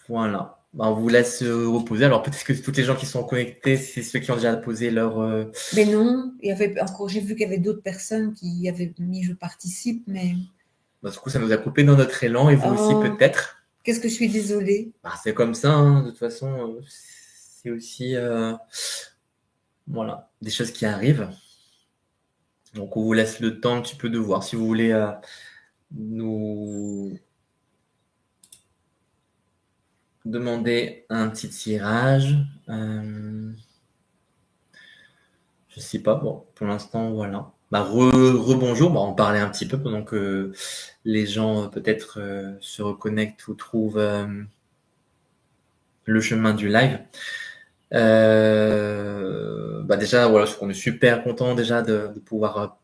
Voilà. On vous laisse reposer. Alors peut-être que toutes les gens qui sont connectés, c'est ceux qui ont déjà posé leur. Mais non, il y avait encore. J'ai vu qu'il y avait d'autres personnes qui avaient mis je participe, mais. Du coup, ça nous a coupé dans notre élan et vous aussi peut-être. Qu'est-ce que je suis désolée. C'est comme ça, hein, de toute façon. C'est aussi des choses qui arrivent. Donc on vous laisse le temps un petit peu de voir si vous voulez nous demander un petit tirage. Je sais pas. Bon, pour l'instant, voilà. Rebonjour. On parlait un petit peu pendant que les gens peut-être se reconnectent ou trouvent le chemin du live. Déjà, on est super content déjà de pouvoir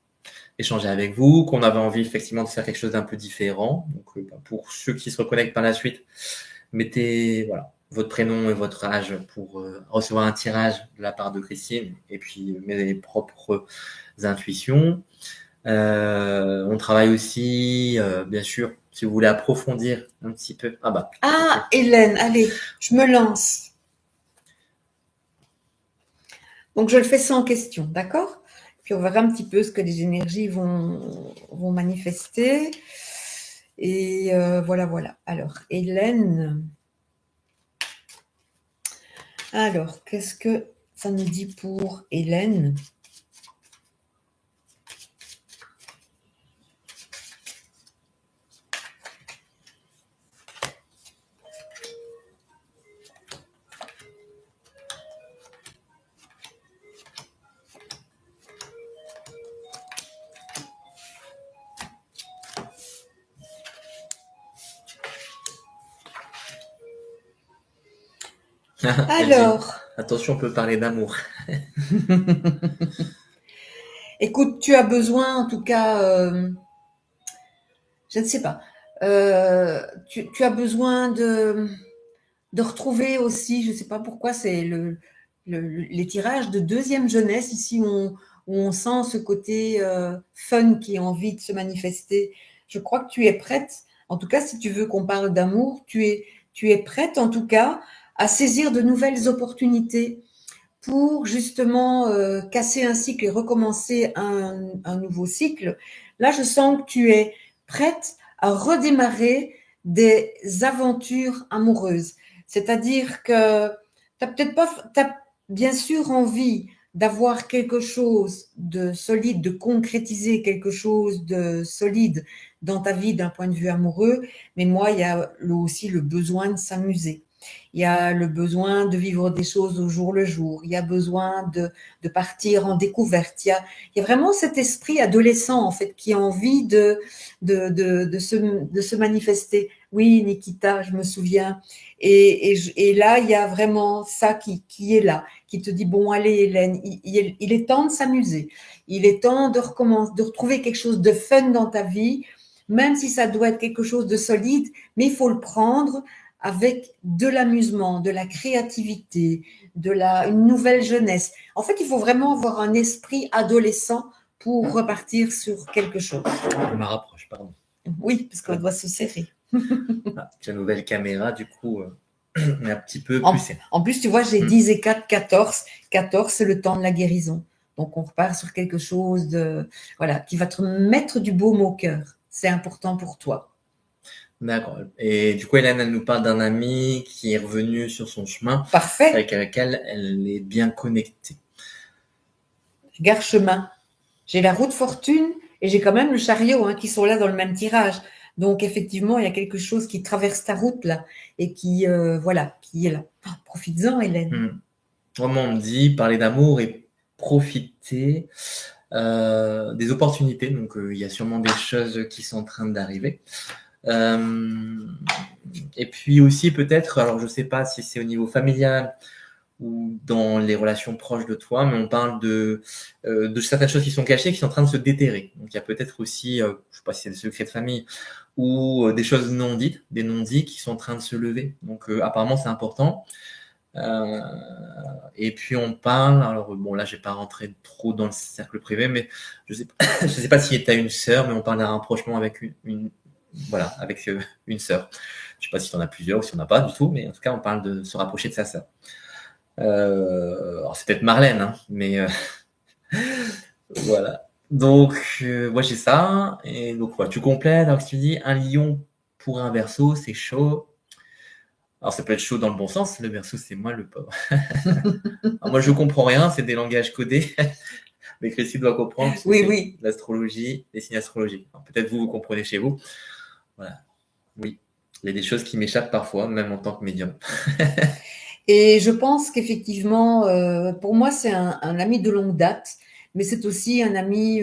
échanger avec vous, qu'on avait envie effectivement de faire quelque chose d'un peu différent. Donc, pour ceux qui se reconnectent par la suite, mettez votre prénom et votre âge pour recevoir un tirage de la part de Christine et puis mes propres intuitions. On travaille aussi, bien sûr, si vous voulez approfondir un petit peu. Hélène, allez, je me lance. Donc, je le fais sans question, d'accord ? Puis, on verra un petit peu ce que les énergies vont manifester. Et voilà. Alors, Hélène. Alors, qu'est-ce que ça nous dit pour Hélène ? Alors. Attention, on peut parler d'amour. Écoute, tu as besoin, en tout cas, je ne sais pas, tu as besoin de retrouver aussi, je ne sais pas pourquoi, c'est les tirages de deuxième jeunesse, ici où on sent ce côté fun qui a envie de se manifester. Je crois que tu es prête, en tout cas, si tu veux qu'on parle d'amour, tu es prête, en tout cas, à saisir de nouvelles opportunités pour justement casser un cycle et recommencer un nouveau cycle. Là, je sens que tu es prête à redémarrer des aventures amoureuses. C'est-à-dire que t'as bien sûr envie d'avoir quelque chose de solide, de concrétiser quelque chose de solide dans ta vie d'un point de vue amoureux, mais moi, il y a aussi le besoin de s'amuser. Il y a le besoin de vivre des choses au jour le jour. Il y a besoin de partir en découverte. Il y a vraiment cet esprit adolescent, en fait, qui a envie de se manifester. Oui, Nikita, je me souviens. Et là, il y a vraiment ça qui est là, qui te dit, bon, allez, Hélène, il est temps de s'amuser. Il est temps de recommencer, de retrouver quelque chose de fun dans ta vie, même si ça doit être quelque chose de solide, mais il faut le prendre avec de l'amusement, de la créativité, une nouvelle jeunesse. En fait, il faut vraiment avoir un esprit adolescent pour repartir sur quelque chose. Je me rapproche, pardon. Oui, parce qu'on doit se serrer. La nouvelle caméra, du coup, est un petit peu plus serrée. En plus, tu vois, j'ai 10 et 4, 14. 14, c'est le temps de la guérison. Donc, on repart sur quelque chose qui va te mettre du baume au cœur. C'est important pour toi. D'accord. Et du coup, Hélène, elle nous parle d'un ami qui est revenu sur son chemin. Parfait. Avec lequel elle est bien connectée. Regarde chemin. J'ai la roue de fortune et j'ai quand même le chariot qui sont là dans le même tirage. Donc, effectivement, il y a quelque chose qui traverse ta route là et qui est là. Oh, profites-en, Hélène. Vraiment, on me dit parler d'amour et profiter des opportunités. Donc, il y a sûrement des choses qui sont en train d'arriver. Et puis aussi, peut-être, alors je ne sais pas si c'est au niveau familial ou dans les relations proches de toi, mais on parle de certaines choses qui sont cachées, qui sont en train de se déterrer. Donc, il y a peut-être aussi, je ne sais pas si c'est des secrets de famille ou des choses non dites, des non-dits qui sont en train de se lever. Donc, apparemment, c'est important. Et puis, on parle, alors bon, là, je vais pas rentrer trop dans le cercle privé, mais je sais pas si tu as une sœur, mais on parle d'un rapprochement avec avec une sœur. Je sais pas si tu en as plusieurs ou si on n'a pas du tout, mais en tout cas, on parle de se rapprocher de sa sœur. Alors c'est peut-être Marlène, mais voilà. Donc, moi j'ai ça. Et donc, tu complètes. Alors, tu dis un lion pour un verso, c'est chaud. Alors, ça peut être chaud dans le bon sens. Le verso, c'est moi le pauvre. Alors, moi, je comprends rien. C'est des langages codés. Mais Christine doit comprendre. Oui. L'astrologie, les signes astrologiques. Peut-être vous comprenez chez vous. Voilà. Oui. Il y a des choses qui m'échappent parfois, même en tant que médium. Et je pense qu'effectivement, pour moi, c'est un ami de longue date, mais c'est aussi un ami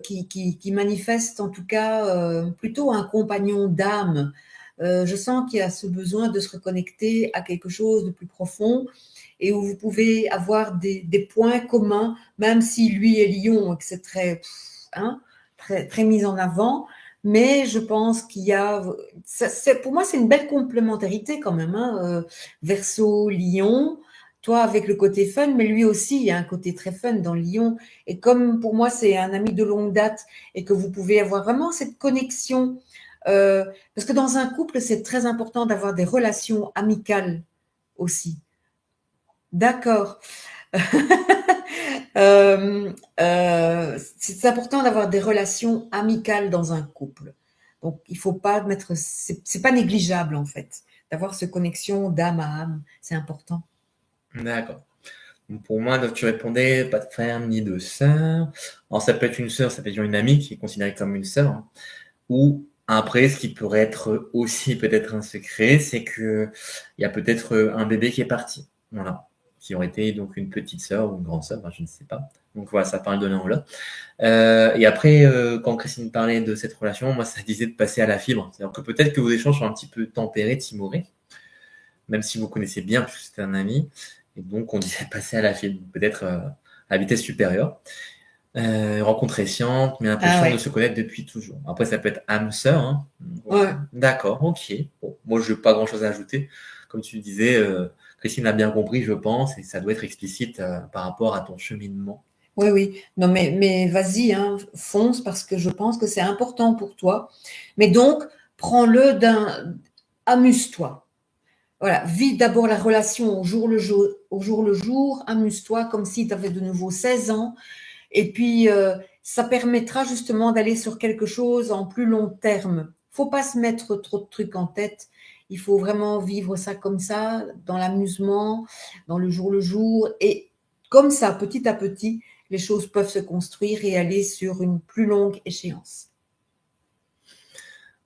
qui manifeste en tout cas plutôt un compagnon d'âme. Je sens qu'il y a ce besoin de se reconnecter à quelque chose de plus profond et où vous pouvez avoir des points communs, même si lui est lion et que c'est très, très mis en avant. Mais je pense qu'il y a, pour moi, c'est une belle complémentarité quand même. Verseau, Lion, toi avec le côté fun, mais lui aussi, il y a un côté très fun dans Lion. Et comme pour moi, c'est un ami de longue date et que vous pouvez avoir vraiment cette connexion, parce que dans un couple, c'est très important d'avoir des relations amicales aussi. D'accord. C'est important d'avoir des relations amicales dans un couple. Donc, il faut pas mettre, c'est pas négligeable en fait, d'avoir cette connexion d'âme à âme. C'est important. D'accord. Pour moi, donc, tu répondais pas de frère ni de sœur. Alors, ça peut être une sœur, ça peut être une amie qui est considérée comme une sœur. Ou après, ce qui pourrait être aussi peut-être un secret, c'est que il y a peut-être un bébé qui est parti. Voilà. Qui aurait été donc une petite sœur ou une grande sœur, je ne sais pas. Donc voilà, ça parle de l'un ou l'autre. Et après, quand Christine parlait de cette relation, moi, ça disait de passer à la fibre. C'est-à-dire que peut-être que vos échanges sont un petit peu tempérés, timorés, même si vous connaissez bien, puisque c'était un ami. Et donc, on disait de passer à la fibre, peut-être à vitesse supérieure. Rencontre récente, mais l'impression de se connaître depuis toujours. Après, ça peut être âme sœur. Ouais. D'accord, ok. Bon, moi, je n'ai pas grand-chose à ajouter. Comme tu disais, Christine a bien compris, je pense, et ça doit être explicite par rapport à ton cheminement. Oui. Non, mais vas-y, fonce, parce que je pense que c'est important pour toi. Mais donc, prends-le amuse-toi. Voilà, vis d'abord la relation au jour le jour, amuse-toi comme si tu avais de nouveau 16 ans. Et puis, ça permettra justement d'aller sur quelque chose en plus long terme. Faut pas se mettre trop de trucs en tête. Il faut vraiment vivre ça comme ça, dans l'amusement, dans le jour. Et comme ça, petit à petit, les choses peuvent se construire et aller sur une plus longue échéance.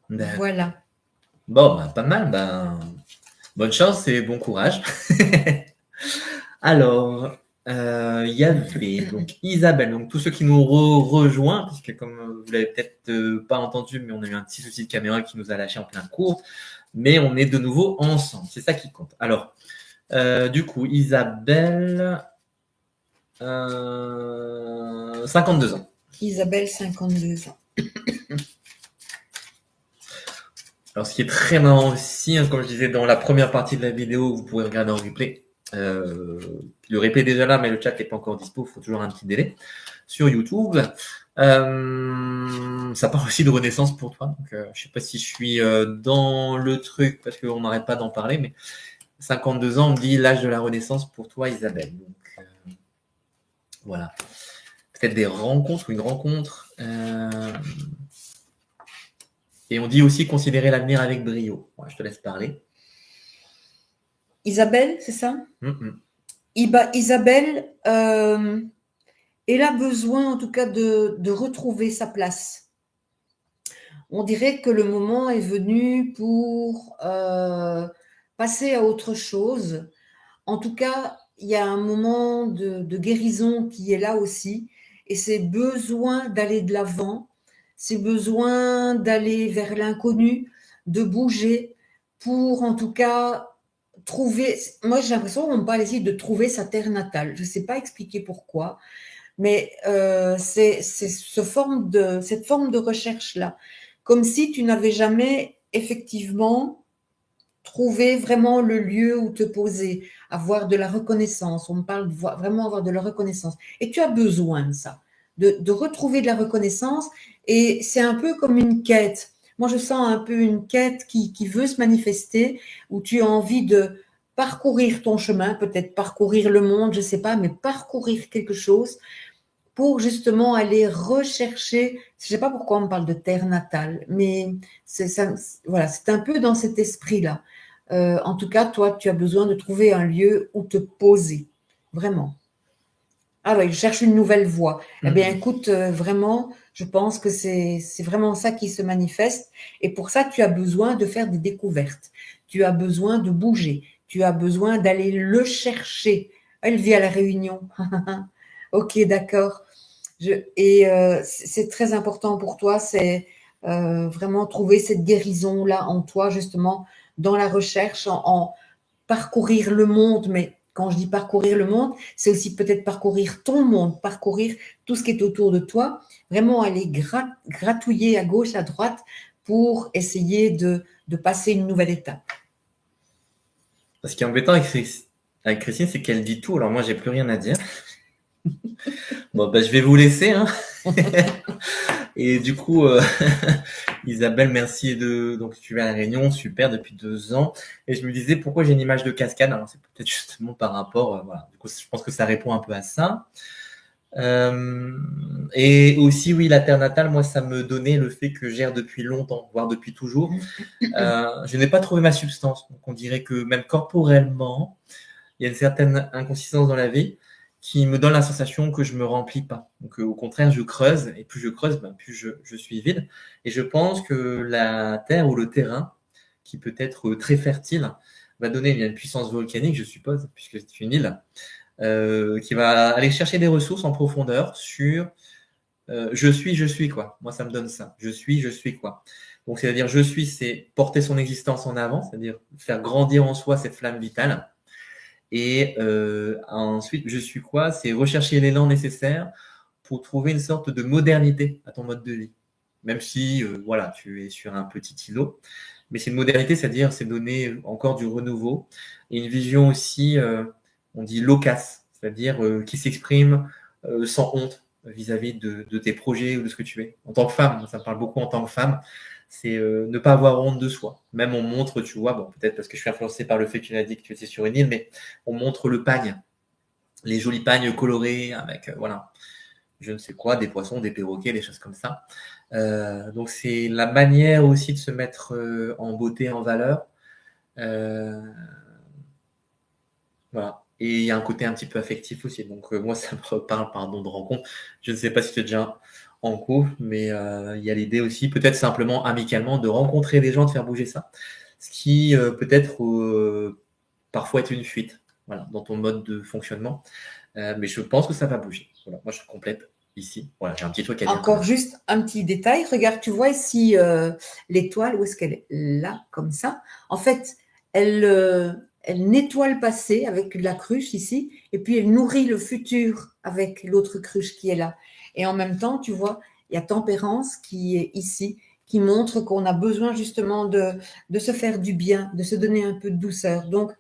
Voilà. Bon, pas mal. Bonne chance et bon courage. Alors, il y avait donc Isabelle, donc tous ceux qui nous rejoignent, puisque comme vous l'avez peut-être pas entendu, mais on a eu un petit souci de caméra qui nous a lâché en plein cours, mais on est de nouveau ensemble, c'est ça qui compte. Alors, du coup, Isabelle, 52 ans. Isabelle, 52 ans. Alors, ce qui est très marrant aussi, comme je disais dans la première partie de la vidéo, vous pourrez regarder en replay. Le replay est déjà là, mais le chat n'est pas encore dispo, il faut toujours un petit délai. Sur YouTube, ça parle aussi de renaissance pour toi. Donc, je ne sais pas si je suis dans le truc, parce qu'on n'arrête pas d'en parler, mais 52 ans, on me dit l'âge de la renaissance pour toi, Isabelle. Donc, voilà. Peut-être des rencontres ou une rencontre. Et on dit aussi considérer l'avenir avec brio. Ouais, je te laisse parler. Isabelle, c'est ça? Isabelle, elle a besoin en tout cas de retrouver sa place. On dirait que le moment est venu pour passer à autre chose. En tout cas, il y a un moment de guérison qui est là aussi, et c'est besoin d'aller de l'avant, c'est besoin d'aller vers l'inconnu, de bouger pour en tout cas trouver. Moi, j'ai l'impression qu'on me parle ici de trouver sa terre natale. Je ne sais pas expliquer pourquoi, mais c'est cette forme de recherche-là, comme si tu n'avais jamais effectivement trouvé vraiment le lieu où te poser, avoir de la reconnaissance. On me parle de vraiment avoir de la reconnaissance. Et tu as besoin de ça, de retrouver de la reconnaissance. Et c'est un peu comme une quête. Moi, je sens un peu une quête qui veut se manifester, où tu as envie de parcourir ton chemin, peut-être parcourir le monde, je ne sais pas, mais parcourir quelque chose pour justement aller rechercher, je ne sais pas pourquoi on me parle de terre natale, mais c'est ça, voilà, c'est un peu dans cet esprit-là. En tout cas, toi, tu as besoin de trouver un lieu où te poser, vraiment. Ah oui, je cherche une nouvelle voie. Eh bien, écoute, vraiment, je pense que c'est vraiment ça qui se manifeste. Et pour ça, tu as besoin de faire des découvertes. Tu as besoin de bouger. Tu as besoin d'aller le chercher. Elle vit à la Réunion. Ok, d'accord. C'est très important pour toi, c'est vraiment trouver cette guérison-là en toi, justement, dans la recherche, en parcourir le monde. Mais quand je dis parcourir le monde, c'est aussi peut-être parcourir ton monde, parcourir tout ce qui est autour de toi, vraiment aller gratouiller à gauche, à droite pour essayer de passer une nouvelle étape. Ce qui est embêtant avec Christine, c'est qu'elle dit tout. Alors moi, j'ai plus rien à dire. Bon, je vais vous laisser. Hein. Et du coup, Isabelle, merci donc tu es à la Réunion, super, depuis 2 ans. Et je me disais pourquoi j'ai une image de cascade. Alors c'est peut-être justement par rapport, voilà. Du coup, je pense que ça répond un peu à ça. Et aussi, oui, la terre natale, moi, ça me donnait le fait que j'erre depuis longtemps, voire depuis toujours. Je n'ai pas trouvé ma substance. Donc, on dirait que même corporellement, il y a une certaine inconsistance dans la vie qui me donne la sensation que je me remplis pas. Donc, au contraire, je creuse, et plus je creuse, plus je suis vide. Et je pense que la terre ou le terrain, qui peut être très fertile, va donner une puissance volcanique, je suppose, puisque c'est une île, qui va aller chercher des ressources en profondeur sur je suis quoi. Moi, ça me donne ça. Je suis quoi. Donc, c'est-à-dire je suis, c'est porter son existence en avant, c'est-à-dire faire grandir en soi cette flamme vitale. Et ensuite, je suis quoi? C'est rechercher l'élan nécessaire pour trouver une sorte de modernité à ton mode de vie. Même si, voilà, tu es sur un petit îlot. Mais c'est une modernité, c'est-à-dire c'est donner encore du renouveau et une vision aussi, on dit loquace, c'est-à-dire qui s'exprime sans honte vis-à-vis de tes projets ou de ce que tu es. En tant que femme, ça me parle beaucoup en tant que femme, c'est ne pas avoir honte de soi. Même on montre, tu vois, bon, peut-être parce que je suis influencé par le fait que tu l'as dit que tu étais sur une île, mais on montre le pagne, les jolis pagnes colorés avec, voilà, je ne sais quoi, des poissons, des perroquets, des choses comme ça. Donc c'est la manière aussi de se mettre en beauté, en valeur. Voilà. Et il y a un côté un petit peu affectif aussi. Donc moi, ça me reparle, pardon, de rencontre. Je ne sais pas si tu es déjà en couple, mais il y a l'idée aussi, peut-être simplement amicalement, de rencontrer des gens, de faire bouger ça. ce qui peut-être parfois est une fuite, voilà, dans ton mode de fonctionnement. Mais je pense que ça va bouger. Voilà, moi, je complète ici. Voilà, j'ai un petit truc à dire. Encore juste un petit détail. Regarde, tu vois ici l'étoile, où est-ce qu'elle est? Là, comme ça. En fait, elle nettoie le passé avec la cruche ici, et puis elle nourrit le futur avec l'autre cruche qui est là. Et en même temps, tu vois, il y a Tempérance qui est ici, qui montre qu'on a besoin justement de se faire du bien, de se donner un peu de douceur. Donc,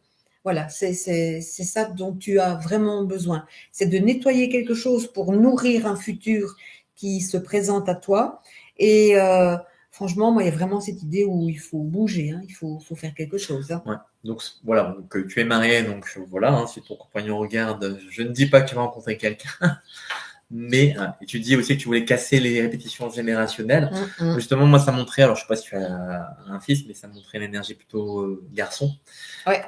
voilà, c'est ça dont tu as vraiment besoin. C'est de nettoyer quelque chose pour nourrir un futur qui se présente à toi. Et franchement, moi, il y a vraiment cette idée où il faut bouger, hein, il faut faire quelque chose. Hein. Ouais. Donc voilà, donc, tu es marié, donc voilà, hein, si ton compagnon regarde, je ne dis pas que tu vas rencontrer quelqu'un, mais et tu dis aussi que tu voulais casser les répétitions générationnelles. Justement, moi, ça montrait, alors je sais pas si tu as un fils, mais ça montrait l'énergie plutôt garçon. Ouais.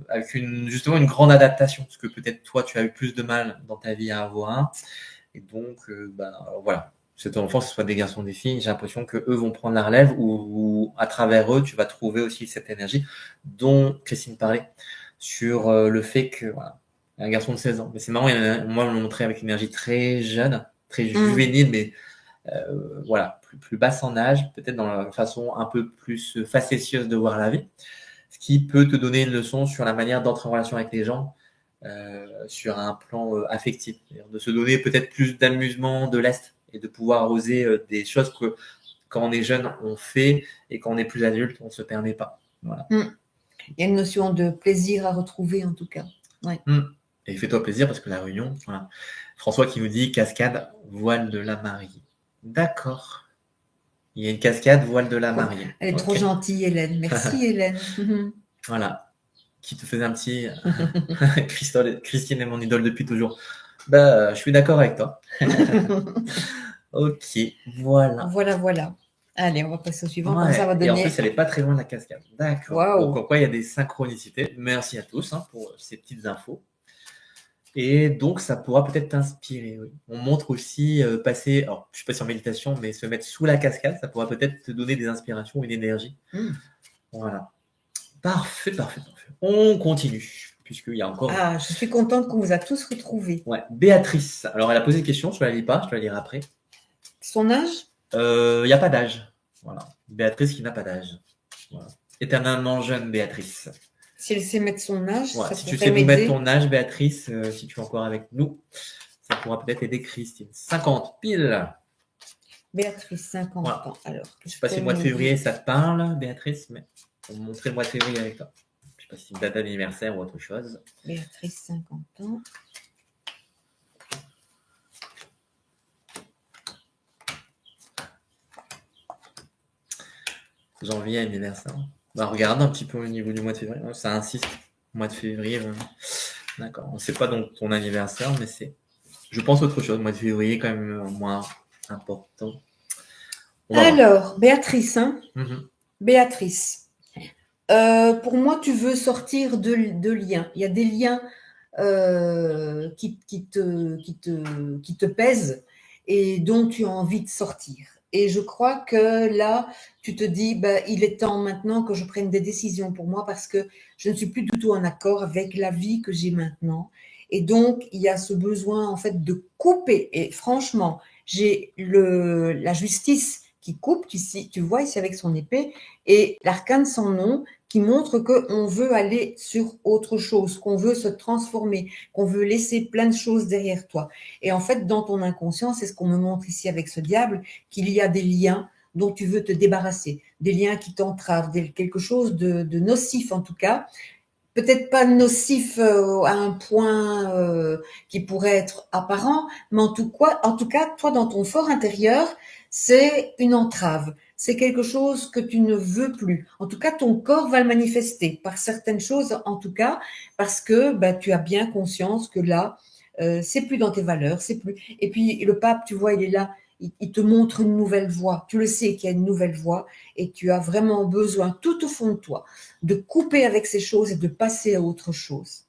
Avec justement une grande adaptation, parce que peut-être toi, tu as eu plus de mal dans ta vie à avoir un. Et donc, voilà, cet enfant, que ce soit des garçons ou des filles, j'ai l'impression qu'eux vont prendre la relève ou à travers eux, tu vas trouver aussi cette énergie dont Christine parlait sur le fait que, voilà, un garçon de 16 ans. Mais c'est marrant, moi, on me montrait avec une énergie très jeune, très juvénile, mais voilà, plus basse en âge, peut-être dans la façon un peu plus facétieuse de voir la vie, ce qui peut te donner une leçon sur la manière d'entrer en relation avec les gens, sur un plan affectif, de se donner peut-être plus d'amusement, de lest, et de pouvoir oser des choses que quand on est jeune, on fait, et quand on est plus adulte, on ne se permet pas. Voilà. Il y a une notion de plaisir à retrouver, en tout cas. Ouais. Et fais-toi plaisir, parce que la réunion, voilà. François qui nous dit cascade, voile de la mariée. D'accord. Il y a une cascade, voile de la mariée. Elle est trop gentille, Hélène. Merci, Hélène. Voilà. Qui te faisait un petit... Christine est mon idole depuis toujours. Je suis d'accord avec toi. Ok, voilà. Voilà. Allez, on va passer au suivant. Ouais. Comme ça va donner... Et en plus, elle n'est pas très loin de la cascade. D'accord. Wow. Donc, pourquoi il y a des synchronicités. Merci à tous pour ces petites infos. Et donc, ça pourra peut-être t'inspirer. Oui. On montre aussi passer, alors je ne sais pas si en méditation, mais se mettre sous la cascade, ça pourra peut-être te donner des inspirations, une énergie. Voilà. Parfait. On continue, puisqu'il y a encore... Ah, je suis contente qu'on vous a tous retrouvés. Ouais. Béatrice. Alors, elle a posé une question, je ne la lis pas, je te la lirai après. Son âge ? Il n'y a pas d'âge. Voilà. Béatrice qui n'a pas d'âge. Voilà. Éternellement jeune, Béatrice. Si elle sait mettre son âge, ouais, ça si pourrait tu sais m'aider. nous mettre ton âge, Béatrice, si tu es encore avec nous, ça pourra peut-être aider Christine. 50 pile. Béatrice, 50 voilà. ans. Alors, je ne sais pas si le mois de février ça te parle, Béatrice, mais on va montrer le mois de février avec toi. Je ne sais pas si c'est une date d'anniversaire ou autre chose. Béatrice, 50 ans. Janvier, anniversaire. Regarde un petit peu au niveau du mois de février. Ça insiste. Mois de février. D'accord. On ne sait pas donc ton anniversaire, mais c'est, je pense, autre chose. Mois de février, quand même moins important. Alors, Béatrice. Béatrice. Pour moi, tu veux sortir de liens. Il y a des liens qui te pèsent et dont tu as envie de sortir. Et je crois que là, tu te dis, il est temps maintenant que je prenne des décisions pour moi parce que je ne suis plus du tout en accord avec la vie que j'ai maintenant. Et donc, il y a ce besoin, en fait, de couper. Et franchement, j'ai la justice qui coupe, tu vois ici avec son épée, et l'arcane sans nom qui montre qu'on veut aller sur autre chose, qu'on veut se transformer, qu'on veut laisser plein de choses derrière toi. Et en fait, dans ton inconscient, c'est ce qu'on me montre ici avec ce diable, qu'il y a des liens dont tu veux te débarrasser, des liens qui t'entravent, quelque chose de nocif en tout cas, peut-être pas nocif à un point qui pourrait être apparent, mais en tout cas, toi, dans ton fort intérieur, c'est une entrave. C'est quelque chose que tu ne veux plus. En tout cas, ton corps va le manifester par certaines choses, en tout cas, parce que tu as bien conscience que là, c'est plus dans tes valeurs, c'est plus. Et puis le pape, tu vois, il est là, il te montre une nouvelle voie. Tu le sais qu'il y a une nouvelle voie et tu as vraiment besoin, tout au fond de toi, de couper avec ces choses et de passer à autre chose.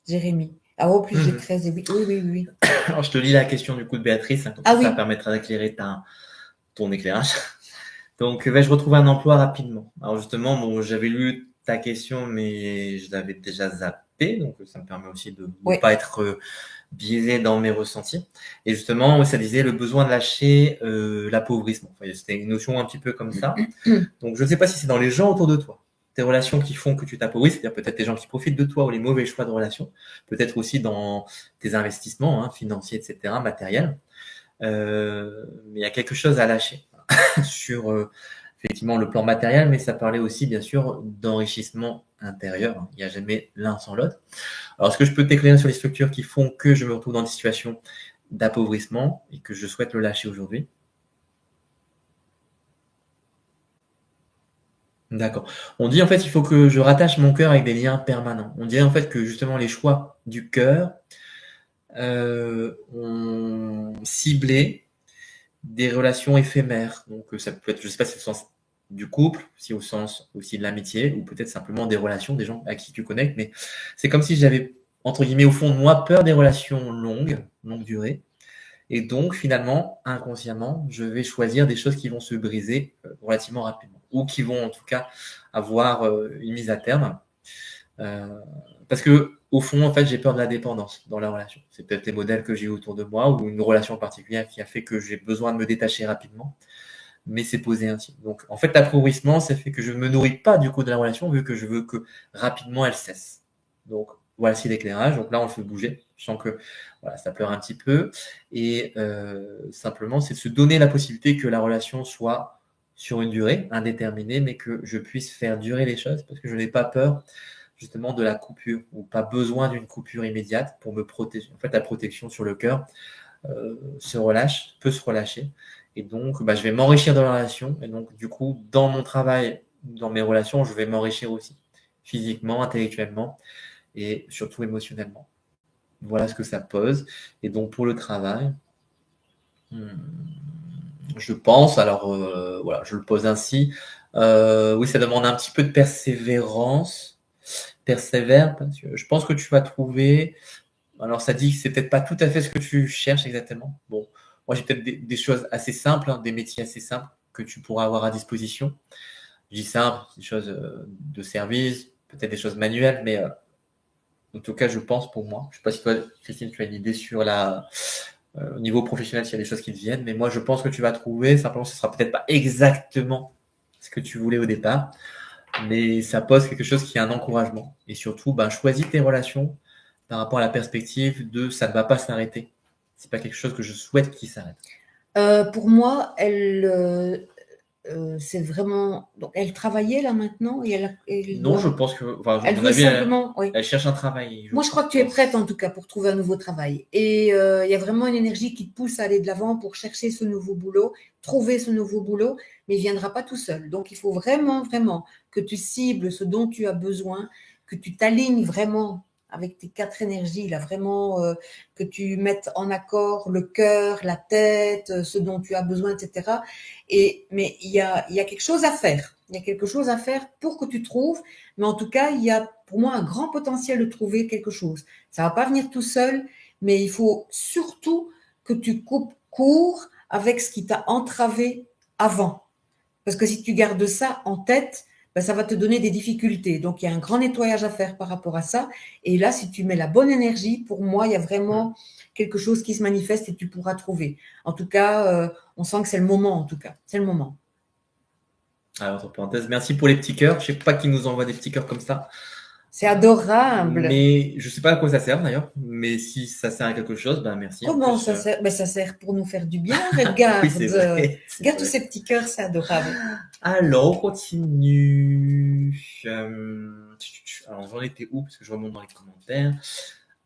Jérémy. Ah, en plus, j'ai 13 et 8. Oui. Alors, je te lis la question du coup de Béatrice, comme ça permettra d'éclairer ton éclairage. Donc, vais-je retrouver un emploi rapidement? Alors justement, bon, j'avais lu ta question, mais je l'avais déjà zappé, donc ça me permet aussi de ne Oui. pas être biaisé dans mes ressentis. Et justement, ça disait le besoin de lâcher l'appauvrissement. Enfin, c'était une notion un petit peu comme ça. Donc, je ne sais pas si c'est dans les gens autour de toi, tes relations qui font que tu t'appauvris, c'est-à-dire peut-être des gens qui profitent de toi ou les mauvais choix de relations, peut-être aussi dans tes investissements financiers, etc., matériels. Mais il y a quelque chose à lâcher sur effectivement le plan matériel, mais ça parlait aussi bien sûr d'enrichissement intérieur. Il n'y a jamais l'un sans l'autre. Alors, est-ce que je peux t'éclairer sur les structures qui font que je me retrouve dans des situations d'appauvrissement et que je souhaite le lâcher aujourd'hui? D'accord. On dit en fait qu'il faut que je rattache mon cœur avec des liens permanents. On dirait en fait que justement les choix du cœur ont ciblé des relations éphémères. Donc ça peut être, je ne sais pas si c'est au sens du couple, si au sens aussi de l'amitié, ou peut-être simplement des relations, des gens à qui tu connectes. Mais c'est comme si j'avais, entre guillemets, au fond de moi, peur des relations longue durée. Et donc, finalement, inconsciemment, je vais choisir des choses qui vont se briser relativement rapidement, ou qui vont en tout cas avoir une mise à terme. Parce que, au fond, en fait, j'ai peur de la dépendance dans la relation. C'est peut-être les modèles que j'ai autour de moi ou une relation particulière qui a fait que j'ai besoin de me détacher rapidement, mais c'est posé ainsi. Donc, en fait, l'appauvrissement, ça fait que je ne me nourris pas du coup de la relation vu que je veux que rapidement elle cesse. Donc, voici l'éclairage. Donc là, on le fait bouger. Je sens que voilà, ça pleure un petit peu. Et simplement, c'est de se donner la possibilité que la relation soit sur une durée indéterminée, mais que je puisse faire durer les choses parce que je n'ai pas peur justement de la coupure ou pas besoin d'une coupure immédiate pour me protéger. En fait, la protection sur le cœur peut se relâcher. Et donc, je vais m'enrichir de la relation. Et donc, du coup, dans mon travail, dans mes relations, je vais m'enrichir aussi, physiquement, intellectuellement et surtout émotionnellement. Voilà ce que ça pose. Et donc, pour le travail, je pense, alors voilà, je le pose ainsi. Oui, ça demande un petit peu de persévérance. Persévère, parce que je pense que tu vas trouver. Alors, ça dit que c'est peut-être pas tout à fait ce que tu cherches exactement. Bon, moi, j'ai peut-être des choses assez simples, des métiers assez simples que tu pourras avoir à disposition. Je dis simple, des choses de service, peut-être des choses manuelles, mais en tout cas, je pense pour moi. Je ne sais pas si toi, Christine, tu as une idée sur au niveau professionnel, s'il y a des choses qui te viennent, mais moi, je pense que tu vas trouver. Simplement, ce ne sera peut-être pas exactement ce que tu voulais au départ, mais ça pose quelque chose qui est un encouragement. Et surtout, choisis tes relations par rapport à la perspective de ça ne va pas s'arrêter. C'est pas quelque chose que je souhaite qu'il s'arrête. Pour moi, c'est vraiment. Donc, elle travaillait là maintenant et Non, je pense que, enfin, à elle mon veut avis, simplement. Oui. elle cherche un travail. Moi, je crois que tu es prête en tout cas pour trouver un nouveau travail. Et il y a vraiment une énergie qui te pousse à aller de l'avant pour chercher ce nouveau boulot, trouver ce nouveau boulot, mais il ne viendra pas tout seul. Donc, il faut vraiment, vraiment que tu cibles ce dont tu as besoin, que tu t'alignes vraiment avec tes 4 énergies, là, vraiment, que tu mettes en accord le cœur, la tête, ce dont tu as besoin, etc. Mais il y a quelque chose à faire. Il y a quelque chose à faire pour que tu trouves. Mais en tout cas, il y a pour moi un grand potentiel de trouver quelque chose. Ça ne va pas venir tout seul, mais il faut surtout que tu coupes court avec ce qui t'a entravé avant. Parce que si tu gardes ça en tête, ça va te donner des difficultés. Donc, il y a un grand nettoyage à faire par rapport à ça. Et là, si tu mets la bonne énergie, pour moi, il y a vraiment quelque chose qui se manifeste et tu pourras trouver. En tout cas, on sent que c'est le moment, en tout cas. C'est le moment. Alors, entre parenthèses, merci pour les petits cœurs. Je ne sais pas qui nous envoie des petits cœurs comme ça. C'est adorable. Mais je ne sais pas à quoi ça sert d'ailleurs. Mais si ça sert à quelque chose, merci. Comment ça sert? Ça sert pour nous faire du bien. Regarde. Oui, c'est vrai. Regarde tous ces petits cœurs, c'est adorable. Alors, on continue. Alors, j'en étais où? Parce que je remonte dans les commentaires.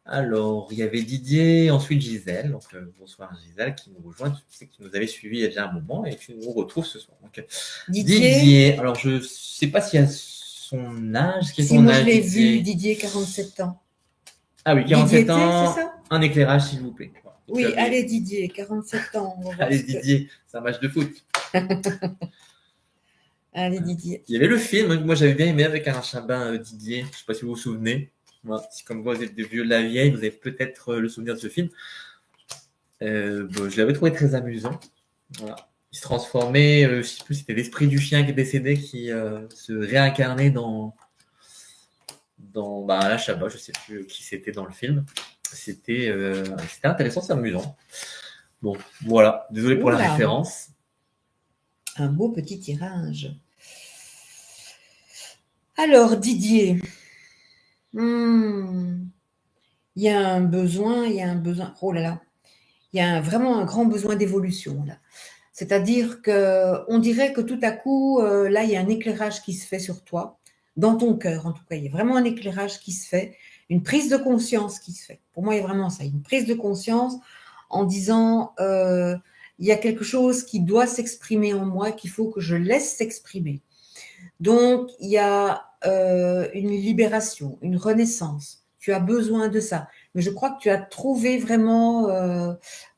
Alors, il y avait Didier, ensuite Gisèle. Donc, bonsoir Gisèle qui nous rejoint. Tu sais que tu nous avais suivi il y a déjà un moment et tu nous retrouves ce soir. Donc, Didier. Alors, je ne sais pas s'il y a son âge. Si, moi je l'ai vu, Didier, 47 ans. Ah oui, 47 ans. C'est ça? Un éclairage, s'il vous plaît. Voilà. Oui, allez Didier, 47 ans. Allez Didier, c'est un match de foot. Allez Didier. Il y avait le film, moi j'avais bien aimé avec Alain Chabat, Didier. Je ne sais pas si vous vous souvenez. Moi, si comme vous êtes des vieux de la vieille, vous avez peut-être le souvenir de ce film. Je l'avais trouvé très amusant. Voilà. il se transformait, je ne sais plus, c'était l'esprit du chien qui est décédé qui se réincarnait dans la Shabbat, je ne sais plus qui c'était dans le film. C'était intéressant, c'est amusant. Bon, voilà, désolé pour la Oula. référence. Un beau petit tirage. Alors, Didier, il y a un besoin, oh là là, il y a vraiment un grand besoin d'évolution là. C'est-à-dire qu'on dirait que tout à coup, là, il y a un éclairage qui se fait sur toi, dans ton cœur en tout cas, il y a vraiment un éclairage qui se fait, une prise de conscience qui se fait. Pour moi, il y a vraiment ça, une prise de conscience en disant, il y a quelque chose qui doit s'exprimer en moi, qu'il faut que je laisse s'exprimer. Donc, il y a une libération, une renaissance. Tu as besoin de ça. Mais je crois que tu as trouvé vraiment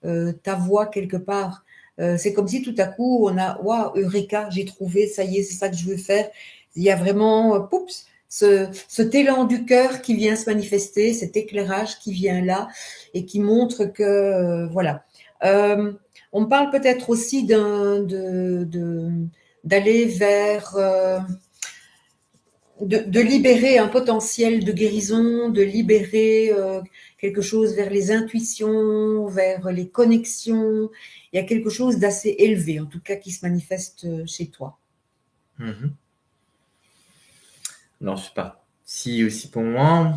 ta voie quelque part. C'est comme si tout à coup, on a, waouh, Eureka, j'ai trouvé, ça y est, c'est ça que je veux faire. Il y a vraiment, poups, cet élan du cœur qui vient se manifester, cet éclairage qui vient là et qui montre que, voilà. On parle peut-être aussi d'aller vers, de libérer un potentiel de guérison, de libérer quelque chose vers les intuitions, vers les connexions. Il y a quelque chose d'assez élevé, en tout cas, qui se manifeste chez toi. Non, je sais pas. Si aussi pour moi,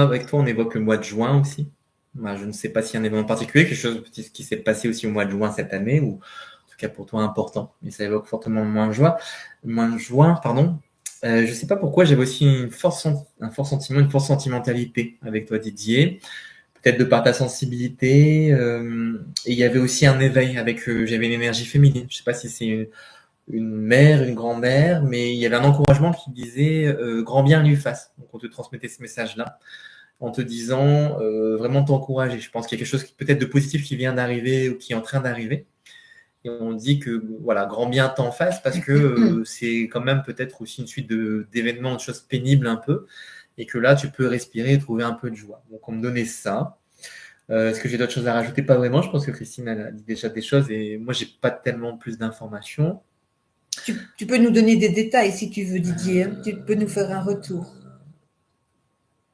avec toi, on évoque le mois de juin aussi. Moi, je ne sais pas s'il y a un événement particulier, quelque chose qui s'est passé aussi au mois de juin cette année, ou en tout cas pour toi important. Mais ça évoque fortement le mois de juin, pardon. Je ne sais pas pourquoi j'avais aussi un fort sentiment, une forte sentimentalité avec toi, Didier. Peut-être de par ta sensibilité. Et il y avait aussi un éveil avec. J'avais une énergie féminine. Je ne sais pas si c'est une mère, une grand-mère, mais il y avait un encouragement qui disait grand bien lui fasse. Donc on te transmettait ce message-là en te disant vraiment t'encourager. Je pense qu'il y a quelque chose peut-être de positif qui vient d'arriver ou qui est en train d'arriver. Et on dit que voilà, grand bien t'en fasse parce que c'est quand même peut-être aussi une suite d'événements, de choses pénibles un peu, et que là tu peux respirer et trouver un peu de joie. Donc on me donnait ça. Est-ce que j'ai d'autres choses à rajouter? Pas vraiment. Je pense que Christine a dit déjà des choses et moi j'ai pas tellement plus d'informations. Tu peux nous donner des détails si tu veux, Didier. Tu peux nous faire un retour.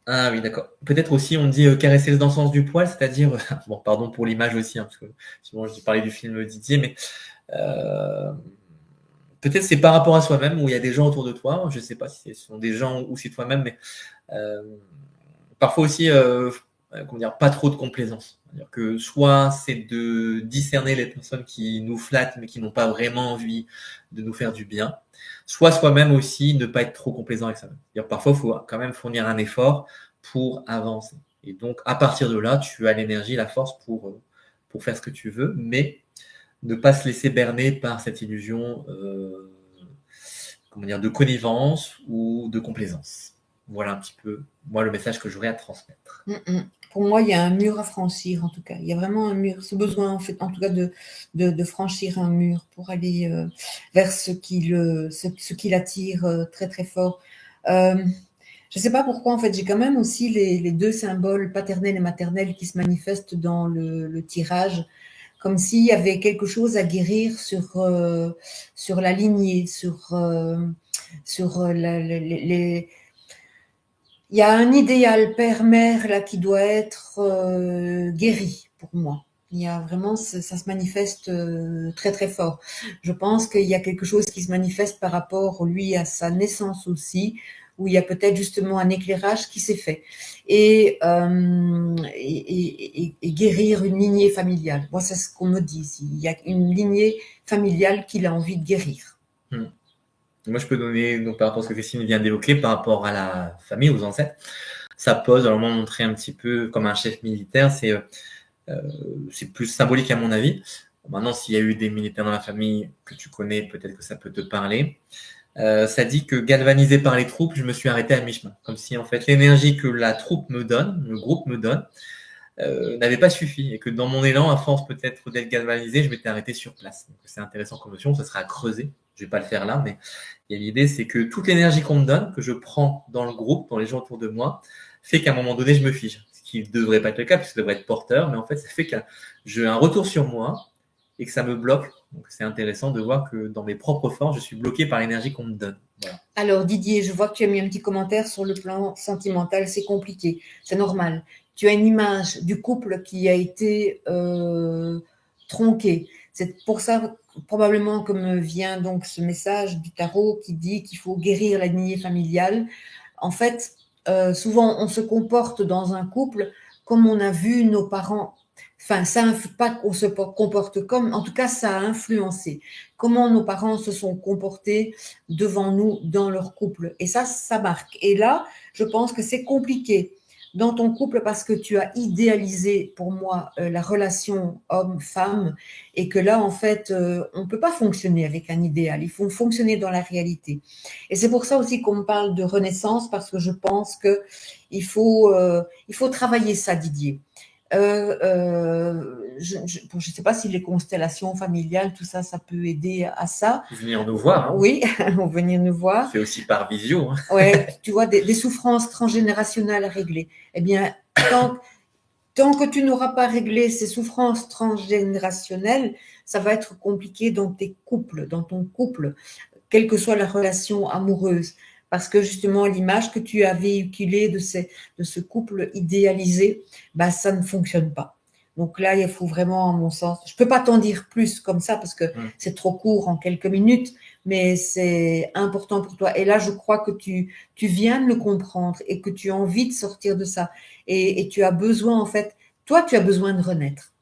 Ah oui, d'accord. Peut-être aussi, on dit caresser dans le sens du poil, c'est-à-dire, bon, pardon pour l'image aussi, hein, parce que souvent je parlais du film Didier, mais peut-être c'est par rapport à soi-même, où il y a des gens autour de toi, je ne sais pas si ce sont des gens ou c'est toi-même, mais parfois aussi, comment dire, pas trop de complaisance. C'est-à-dire que soit c'est de discerner les personnes qui nous flattent, mais qui n'ont pas vraiment envie de nous faire du bien, soit soi-même aussi ne pas être trop complaisant avec ça-même. C'est-à-dire parfois, il faut quand même fournir un effort pour avancer. Et donc, à partir de là, tu as l'énergie, la force pour faire ce que tu veux, mais ne pas se laisser berner par cette illusion comment dire, de connivence ou de complaisance. Voilà un petit peu, moi, le message que j'aurais à transmettre. Pour moi, il y a un mur à franchir, en tout cas. Il y a vraiment un mur, ce besoin, en fait, en tout cas, de franchir un mur pour aller vers ce qui l'attire très, très fort. Je ne sais pas pourquoi, en fait, j'ai quand même aussi les deux symboles paternels et maternels qui se manifestent dans le tirage, comme s'il y avait quelque chose à guérir sur la lignée, sur les... Il y a un idéal père-mère là qui doit être guéri pour moi. Il y a vraiment, ça se manifeste très très fort. Je pense qu'il y a quelque chose qui se manifeste par rapport, lui, à sa naissance aussi, où il y a peut-être justement un éclairage qui s'est fait. Et guérir une lignée familiale. Moi, c'est ce qu'on me dit ici. Il y a une lignée familiale qu'il a envie de guérir. Moi, je peux donner, donc par rapport à ce que Christine vient d'évoquer, par rapport à la famille, aux ancêtres, ça pose, alors moi, montrer un petit peu comme un chef militaire, c'est plus symbolique à mon avis. Maintenant, s'il y a eu des militaires dans la famille que tu connais, peut-être que ça peut te parler. Ça dit que galvanisé par les troupes, je me suis arrêté à mi-chemin. Comme si, en fait, l'énergie que la troupe me donne, le groupe me donne, n'avait pas suffi. Et que dans mon élan, à force peut-être d'être galvanisé, je m'étais arrêté sur place. Donc, c'est intéressant comme notion, ça sera à creuser. Je vais pas le faire là, mais l'idée, c'est que toute l'énergie qu'on me donne, que je prends dans le groupe, dans les gens autour de moi, fait qu'à un moment donné, je me fige. Ce qui ne devrait pas être le cas, puisque ça devrait être porteur, mais en fait, ça fait que j'ai un retour sur moi et que ça me bloque. Donc, c'est intéressant de voir que dans mes propres forces, je suis bloqué par l'énergie qu'on me donne. Voilà. Alors Didier, je vois que tu as mis un petit commentaire sur le plan sentimental, c'est compliqué, c'est normal. Tu as une image du couple qui a été tronquée. C'est pour ça probablement que me vient donc ce message du tarot qui dit qu'il faut guérir la lignée familiale. En fait, souvent on se comporte dans un couple comme on a vu nos parents. Enfin, ça, pas qu'on se comporte comme, en tout cas, ça a influencé comment nos parents se sont comportés devant nous dans leur couple. Et ça marque. Et là, je pense que c'est compliqué dans ton couple parce que tu as idéalisé, pour moi, la relation homme-femme et que là, en fait, on ne peut pas fonctionner avec un idéal. Il faut fonctionner dans la réalité. Et c'est pour ça aussi qu'on me parle de renaissance parce que je pense qu'il faut travailler ça, Didier. Je ne sais pas si les constellations familiales, tout ça, ça peut aider à ça. Venir nous voir. Hein. Oui, venir nous voir. C'est aussi par visio. Hein. Ouais, tu vois, des souffrances transgénérationnelles à régler. Eh bien, tant que tu n'auras pas réglé ces souffrances transgénérationnelles, ça va être compliqué dans ton couple, quelle que soit la relation amoureuse. Parce que justement, l'image que tu as véhiculée de ce couple idéalisé, bah, ça ne fonctionne pas. Donc là, il faut vraiment, à mon sens, je ne peux pas t'en dire plus comme ça parce que c'est trop court en quelques minutes, mais c'est important pour toi. Et là, je crois que tu viens de le comprendre et que tu as envie de sortir de ça. Et tu as besoin, en fait, toi, tu as besoin de renaître.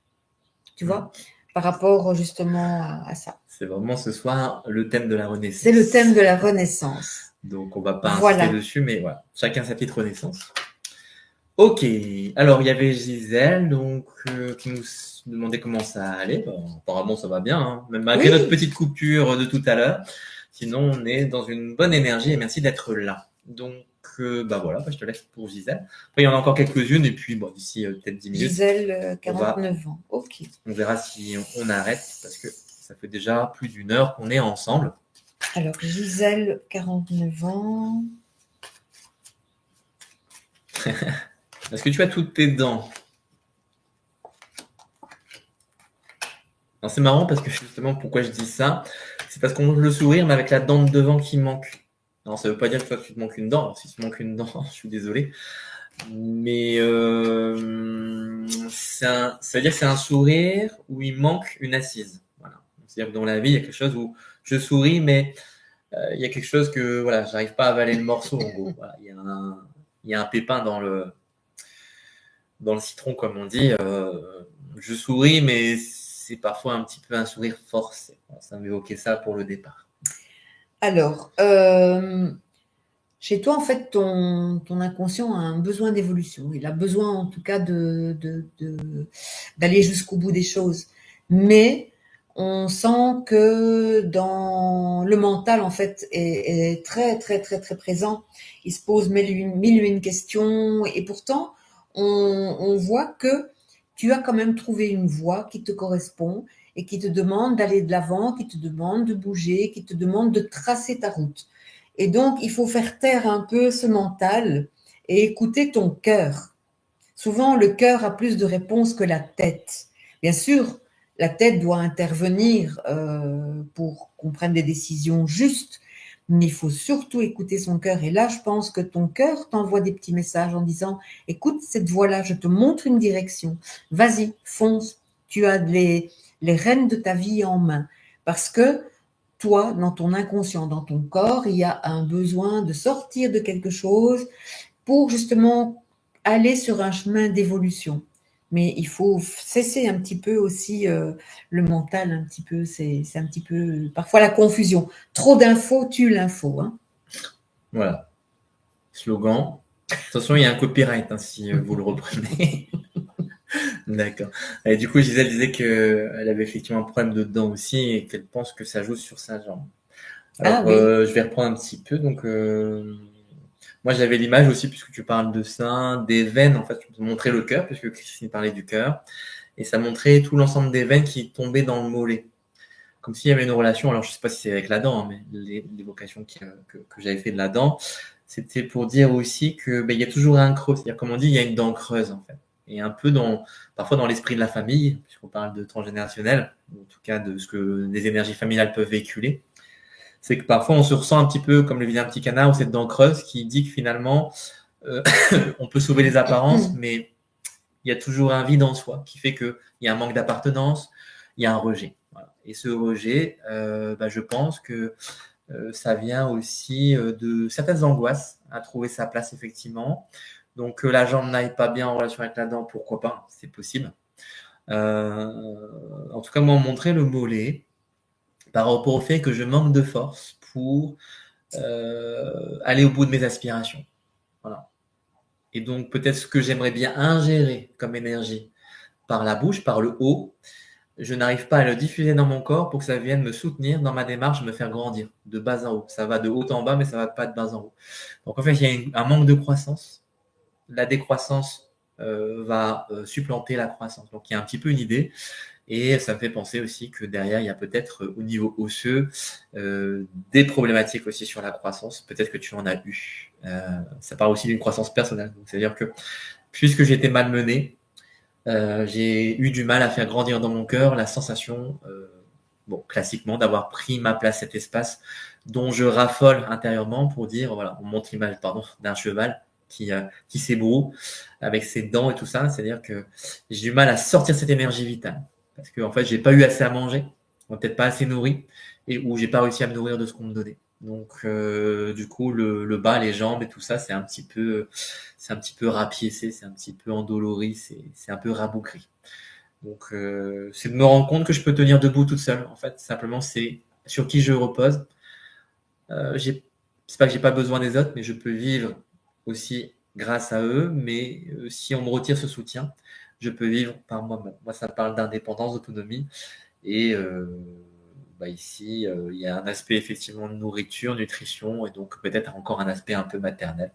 Tu vois, par rapport justement à ça. C'est vraiment ce soir le thème de la renaissance. C'est le thème de la renaissance. Donc, on ne va pas insister dessus, mais voilà, chacun sa petite renaissance. Ok, alors il y avait Gisèle donc, qui nous demandait comment ça allait. Bon, apparemment, ça va bien, hein, même malgré notre petite coupure de tout à l'heure. Sinon, on est dans une bonne énergie et merci d'être là. Donc, voilà, je te laisse pour Gisèle. Après, il y en a encore quelques-unes et puis d'ici peut-être 10 minutes. Gisèle, 49 ans, ok. On verra si on arrête parce que ça fait déjà plus d'une heure qu'on est ensemble. Alors, Gisèle, 49 ans. Est-ce que tu as toutes tes dents? C'est marrant parce que justement, pourquoi je dis ça, c'est parce qu'on mange le sourire, mais avec la dent de devant qui manque. Alors, ça ne veut pas dire que toi, tu te manques une dent. Alors, si tu manques une dent, je suis désolé. Mais ça veut dire que c'est un sourire où il manque une assise. Voilà. C'est-à-dire que dans la vie, il y a quelque chose où je souris, mais il y a quelque chose que je n'arrive pas à avaler le morceau. En gros, voilà. Il y a un pépin dans le citron, comme on dit. Je souris, mais c'est parfois un petit peu un sourire forcé. Ça m'évoquait ça pour le départ. Alors, chez toi, en fait, ton inconscient a un besoin d'évolution. Il a besoin, en tout cas, d'aller jusqu'au bout des choses. Mais on sent que dans le mental, en fait, est très, très, très, très présent. Il se pose mille et une questions. Et pourtant, on voit que tu as quand même trouvé une voie qui te correspond et qui te demande d'aller de l'avant, qui te demande de bouger, qui te demande de tracer ta route. Et donc, il faut faire taire un peu ce mental et écouter ton cœur. Souvent, le cœur a plus de réponses que la tête. Bien sûr, la tête doit intervenir pour qu'on prenne des décisions justes, mais il faut surtout écouter son cœur. Et là, je pense que ton cœur t'envoie des petits messages en disant « Écoute cette voie-là, je te montre une direction. Vas-y, fonce. Tu as les rênes de ta vie en main. » Parce que toi, dans ton inconscient, dans ton corps, il y a un besoin de sortir de quelque chose pour justement aller sur un chemin d'évolution. Mais il faut cesser un petit peu aussi le mental, un petit peu, c'est un petit peu parfois la confusion. Trop d'infos tue l'info. Hein. Voilà. Slogan. Attention, il y a un copyright si vous le reprenez. D'accord. Et du coup, Gisèle disait qu'elle avait effectivement un problème de dents aussi et qu'elle pense que ça joue sur sa jambe. Alors, je vais reprendre un petit peu. Donc, moi, j'avais l'image aussi, puisque tu parles de ça, des veines. En fait, tu montrais le cœur, puisque Christine parlait du cœur. Et ça montrait tout l'ensemble des veines qui tombaient dans le mollet. Comme s'il y avait une relation. Alors, je ne sais pas si c'est avec la dent, mais l'évocation que j'avais fait de la dent, c'était pour dire aussi que il y a toujours un creux. C'est-à-dire, comme on dit, il y a une dent creuse, en fait. et un peu parfois dans l'esprit de la famille, puisqu'on parle de transgénérationnel, en tout cas de ce que les énergies familiales peuvent véhiculer. C'est que parfois on se ressent un petit peu comme le vilain petit canard ou cette dent creuse qui dit que finalement on peut sauver les apparences, mais il y a toujours un vide en soi qui fait qu'il y a un manque d'appartenance, il y a un rejet. Voilà. Et ce rejet, je pense que ça vient aussi de certaines angoisses à trouver sa place, effectivement. Donc, que la jambe n'aille pas bien en relation avec la dent, pourquoi pas, c'est possible. En tout cas, moi, montrer le mollet par rapport au fait que je manque de force pour aller au bout de mes aspirations. Voilà. Et donc, peut-être ce que j'aimerais bien ingérer comme énergie par la bouche, par le haut, je n'arrive pas à le diffuser dans mon corps pour que ça vienne me soutenir dans ma démarche, me faire grandir de bas en haut. Ça va de haut en bas, mais ça ne va pas de bas en haut. Donc, en fait, il y a un manque de croissance. La décroissance va supplanter la croissance. Donc, il y a un petit peu une idée. Et ça me fait penser aussi que derrière, il y a peut-être au niveau osseux des problématiques aussi sur la croissance. Peut-être que tu en as eu. Ça parle aussi d'une croissance personnelle. C'est-à-dire que puisque j'étais malmené, j'ai eu du mal à faire grandir dans mon cœur la sensation, classiquement, d'avoir pris ma place, cet espace dont je raffole intérieurement pour dire, voilà, on montre l'image, d'un cheval qui s'ébroue avec ses dents et tout ça. C'est-à-dire que j'ai du mal à sortir cette énergie vitale. Parce que en fait, j'ai pas eu assez à manger, peut-être pas assez nourri, et où j'ai pas réussi à me nourrir de ce qu'on me donnait. Donc, du coup, le bas, les jambes et tout ça, c'est un petit peu rapiécé, c'est un petit peu endolori, c'est un peu rabougri. Donc, c'est de me rendre compte que je peux tenir debout toute seule. En fait, simplement, c'est sur qui je repose. C'est pas que j'ai pas besoin des autres, mais je peux vivre aussi grâce à eux. Mais si on me retire ce soutien, je peux vivre par moi-même. Moi, ça parle d'indépendance, d'autonomie. Et ici, il y a un aspect effectivement de nourriture, nutrition, et donc peut-être encore un aspect un peu maternel.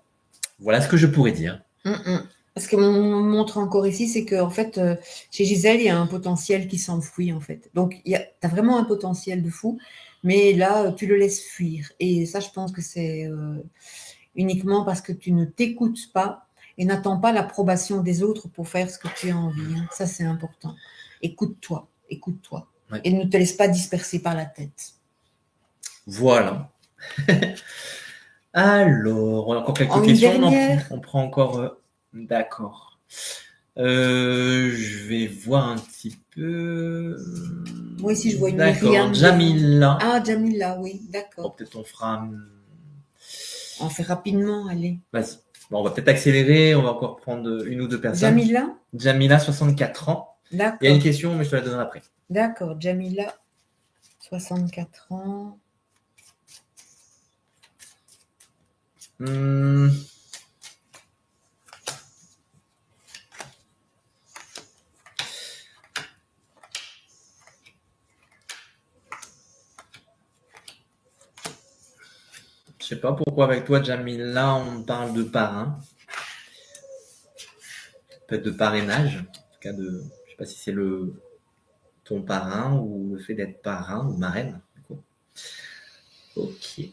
Voilà ce que je pourrais dire. Ce qu'on montre encore ici, c'est qu'en fait, chez Gisèle, il y a un potentiel qui s'enfuit, en fait. Donc, tu as vraiment un potentiel de fou, mais là, tu le laisses fuir. Et ça, je pense que c'est uniquement parce que tu ne t'écoutes pas et n'attends pas l'approbation des autres pour faire ce que tu as envie. Hein. Ça, c'est important. Écoute-toi. Ouais. Et ne te laisse pas disperser par la tête. Voilà. Alors, on a encore quelques questions. On prend encore... D'accord. Je vais voir un petit peu. Moi ici, je vois une Myriam. Jamila. Ah, Jamila, oui, d'accord. Peut-être on fera... On fait rapidement, allez. Vas-y. Bon, on va peut-être accélérer. On va encore prendre une ou deux personnes. Jamila, 64 ans. D'accord. Il y a une question, mais je te la donnerai après. D'accord. Jamila, 64 ans. Je sais pas pourquoi avec toi, Jamila, on parle de parrain. Peut-être de parrainage. En tout cas, je sais pas si c'est ton parrain ou le fait d'être parrain ou marraine. Ok. Il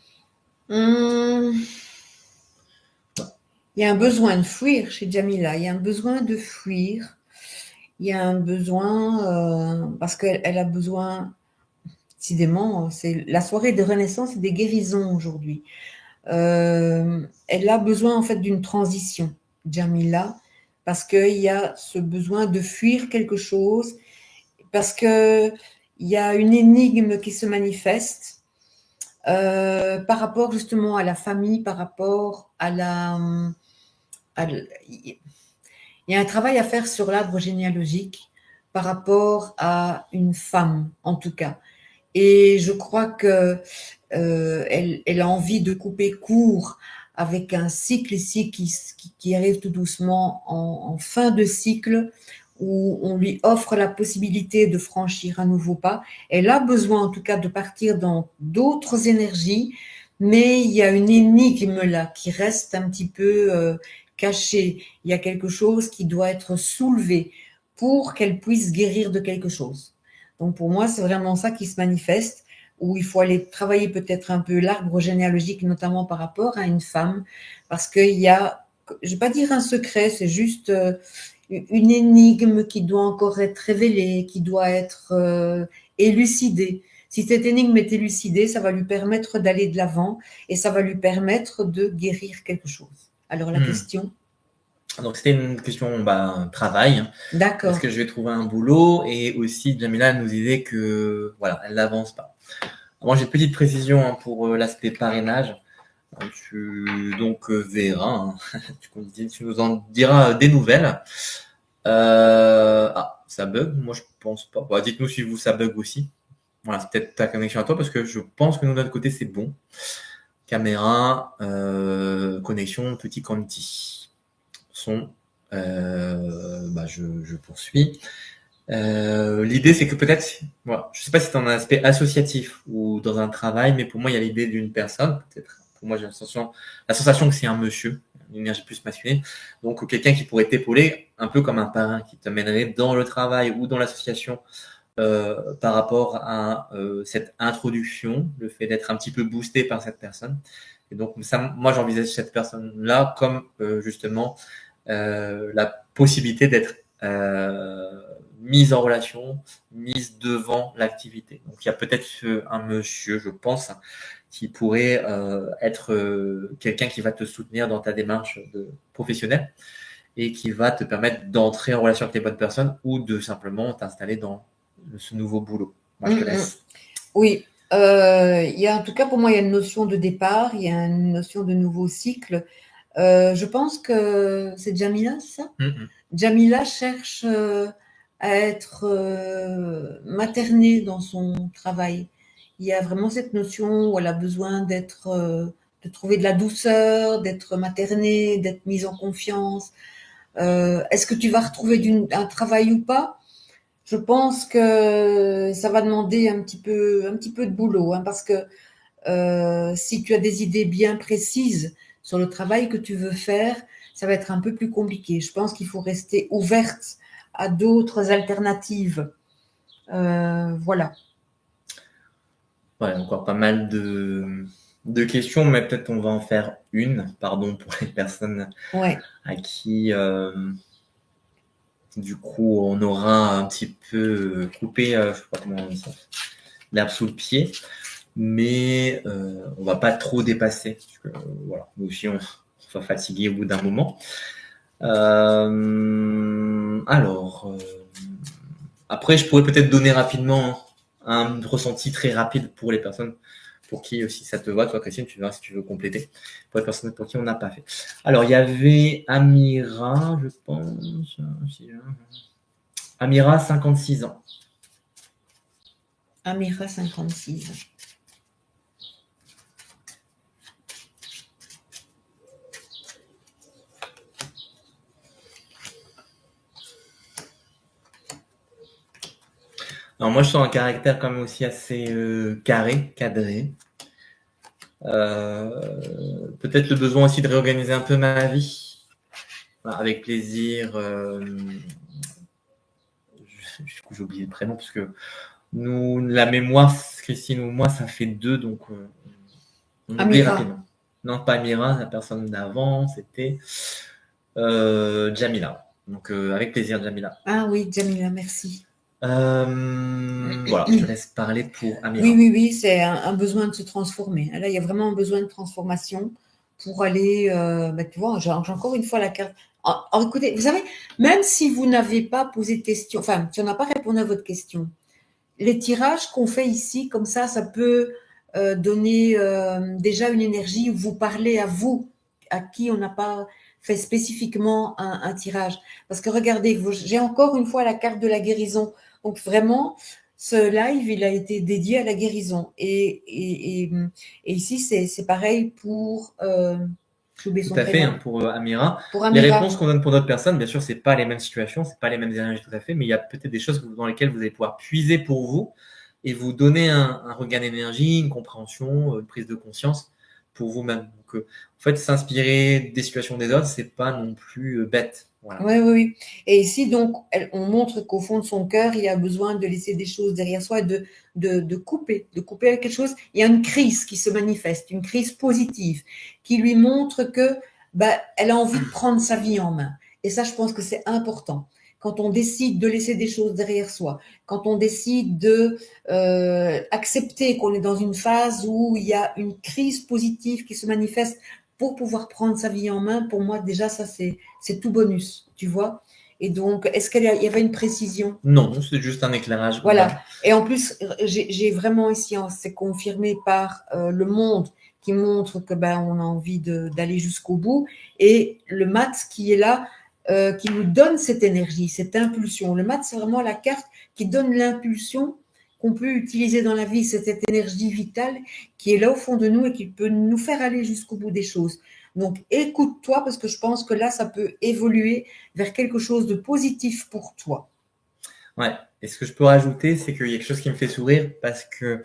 y a un besoin de fuir chez Jamila. Il y a un besoin de fuir. Il y a un besoin, parce qu'elle a besoin, décidément, c'est la soirée de renaissance et des guérisons aujourd'hui. Elle a besoin en fait d'une transition, Jamila, parce qu'il y a ce besoin de fuir quelque chose, parce qu'il y a une énigme qui se manifeste par rapport justement à la famille, par rapport il y a un travail à faire sur l'arbre généalogique par rapport à une femme, en tout cas. Et je crois que elle a envie de couper court avec un cycle ici qui arrive tout doucement en fin de cycle, où on lui offre la possibilité de franchir un nouveau pas. Elle a besoin en tout cas de partir dans d'autres énergies, mais il y a une énigme là qui reste un petit peu cachée. Il y a quelque chose qui doit être soulevé pour qu'elle puisse guérir de quelque chose. Donc pour moi, c'est vraiment ça qui se manifeste, où il faut aller travailler peut-être un peu l'arbre généalogique, notamment par rapport à une femme, parce qu'il y a, je ne vais pas dire un secret, c'est juste une énigme qui doit encore être révélée, qui doit être élucidée. Si cette énigme est élucidée, ça va lui permettre d'aller de l'avant et ça va lui permettre de guérir quelque chose. Alors la question. Donc c'était une question travail. D'accord. Est-ce que je vais trouver un boulot? Et aussi Jamila nous disait que voilà, elle n'avance pas. Moi j'ai une petite précision pour l'aspect parrainage. Tu verras, tu nous en diras des nouvelles. Ça bug? Moi je pense pas. Bon, dites-nous si vous ça bug aussi. Voilà, c'est peut-être ta connexion à toi parce que je pense que nous de notre côté c'est bon. Caméra, connexion, petit quanti. Son, je poursuis. L'idée c'est que peut-être, voilà, je sais pas si c'est dans un aspect associatif ou dans un travail, mais pour moi il y a l'idée d'une personne, peut-être. Pour moi j'ai la sensation que c'est un monsieur, une énergie plus masculine, donc quelqu'un qui pourrait t'épauler un peu comme un parrain qui t'amènerait dans le travail ou dans l'association par rapport à cette introduction, le fait d'être un petit peu boosté par cette personne. Et donc ça, moi j'envisage cette personne-là comme justement la possibilité d'être mise en relation, mise devant l'activité. Donc il y a peut-être un monsieur, je pense, qui pourrait être quelqu'un qui va te soutenir dans ta démarche professionnelle et qui va te permettre d'entrer en relation avec les bonnes personnes ou de simplement t'installer dans ce nouveau boulot. Moi, je te laisse. Oui, il y a en tout cas pour moi, il y a une notion de départ, il y a une notion de nouveau cycle. Je pense que c'est Jamila, c'est ça? Jamila cherche à être maternée dans son travail. Il y a vraiment cette notion où elle a besoin de trouver de la douceur, d'être maternée, d'être mise en confiance. Est-ce que tu vas retrouver un travail ou pas? Je pense que ça va demander un petit peu de boulot, hein, parce que si tu as des idées bien précises sur le travail que tu veux faire, ça va être un peu plus compliqué. Je pense qu'il faut rester ouverte à d'autres alternatives. Voilà. Ouais, encore pas mal de questions, mais peut-être on va en faire une, pardon pour les personnes à qui du coup on aura un petit peu coupé, je sais pas comment on dit ça, l'herbe sous le pied, mais on va pas trop dépasser, parce que voilà, nous aussi on va fatiguer au bout d'un moment. Après je pourrais peut-être donner rapidement un ressenti très rapide pour les personnes pour qui aussi ça te va. Toi, Christine, tu verras si tu veux compléter. Pour les personnes pour qui on n'a pas fait. Alors, il y avait Amira, je pense. Amira, 56 ans. Amira, 56 ans. Alors moi, je sens un caractère quand même aussi assez carré, cadré. Peut-être le besoin aussi de réorganiser un peu ma vie. Avec plaisir. J'ai oublié le prénom parce que nous, la mémoire, Christine ou moi, ça fait 2, donc on oublie rapidement. Non, pas Amira, la personne d'avant, c'était Jamila. Donc avec plaisir, Jamila. Ah oui, Jamila, merci. Voilà, je te laisse parler pour Amira. Oui, c'est un besoin de se transformer. Là, il y a vraiment un besoin de transformation pour aller, tu vois, j'ai encore une fois la carte. Alors, écoutez, vous savez, même si vous n'avez pas posé de question, enfin, si on n'a pas répondu à votre question, les tirages qu'on fait ici, comme ça peut donner déjà une énergie où vous parlez à vous, à qui on n'a pas fait spécifiquement un tirage. Parce que regardez, j'ai encore une fois la carte de la guérison. Donc vraiment, ce live, il a été dédié à la guérison. Et ici, c'est pareil pour... Tout à fait, pour Amira. Les réponses qu'on donne pour d'autres personnes, bien sûr, c'est pas les mêmes situations, c'est pas les mêmes énergies tout à fait, mais il y a peut-être des choses dans lesquelles vous allez pouvoir puiser pour vous et vous donner un regain d'énergie, une compréhension, une prise de conscience pour vous-même. Donc, en fait, s'inspirer des situations des autres, c'est pas non plus bête. Voilà. Oui. Et ici, donc, on montre qu'au fond de son cœur, il y a besoin de laisser des choses derrière soi, de couper avec quelque chose. Il y a une crise qui se manifeste, une crise positive, qui lui montre que, elle a envie de prendre sa vie en main. Et ça, je pense que c'est important. Quand on décide de laisser des choses derrière soi, quand on décide de accepter qu'on est dans une phase où il y a une crise positive qui se manifeste pour pouvoir prendre sa vie en main, pour moi, déjà, ça, c'est tout bonus, tu vois. Et donc, est-ce qu'il y avait une précision? Non, c'est juste un éclairage. Voilà. Et en plus, j'ai vraiment ici, c'est confirmé par le monde qui montre que on a envie d'aller jusqu'au bout, et le mat qui est là, qui nous donne cette énergie, cette impulsion. Le mat, c'est vraiment la carte qui donne l'impulsion qu'on peut utiliser dans la vie, c'est cette énergie vitale qui est là au fond de nous et qui peut nous faire aller jusqu'au bout des choses. Donc, écoute-toi, parce que je pense que là, ça peut évoluer vers quelque chose de positif pour toi. Ouais. Et ce que je peux rajouter, c'est qu'il y a quelque chose qui me fait sourire parce que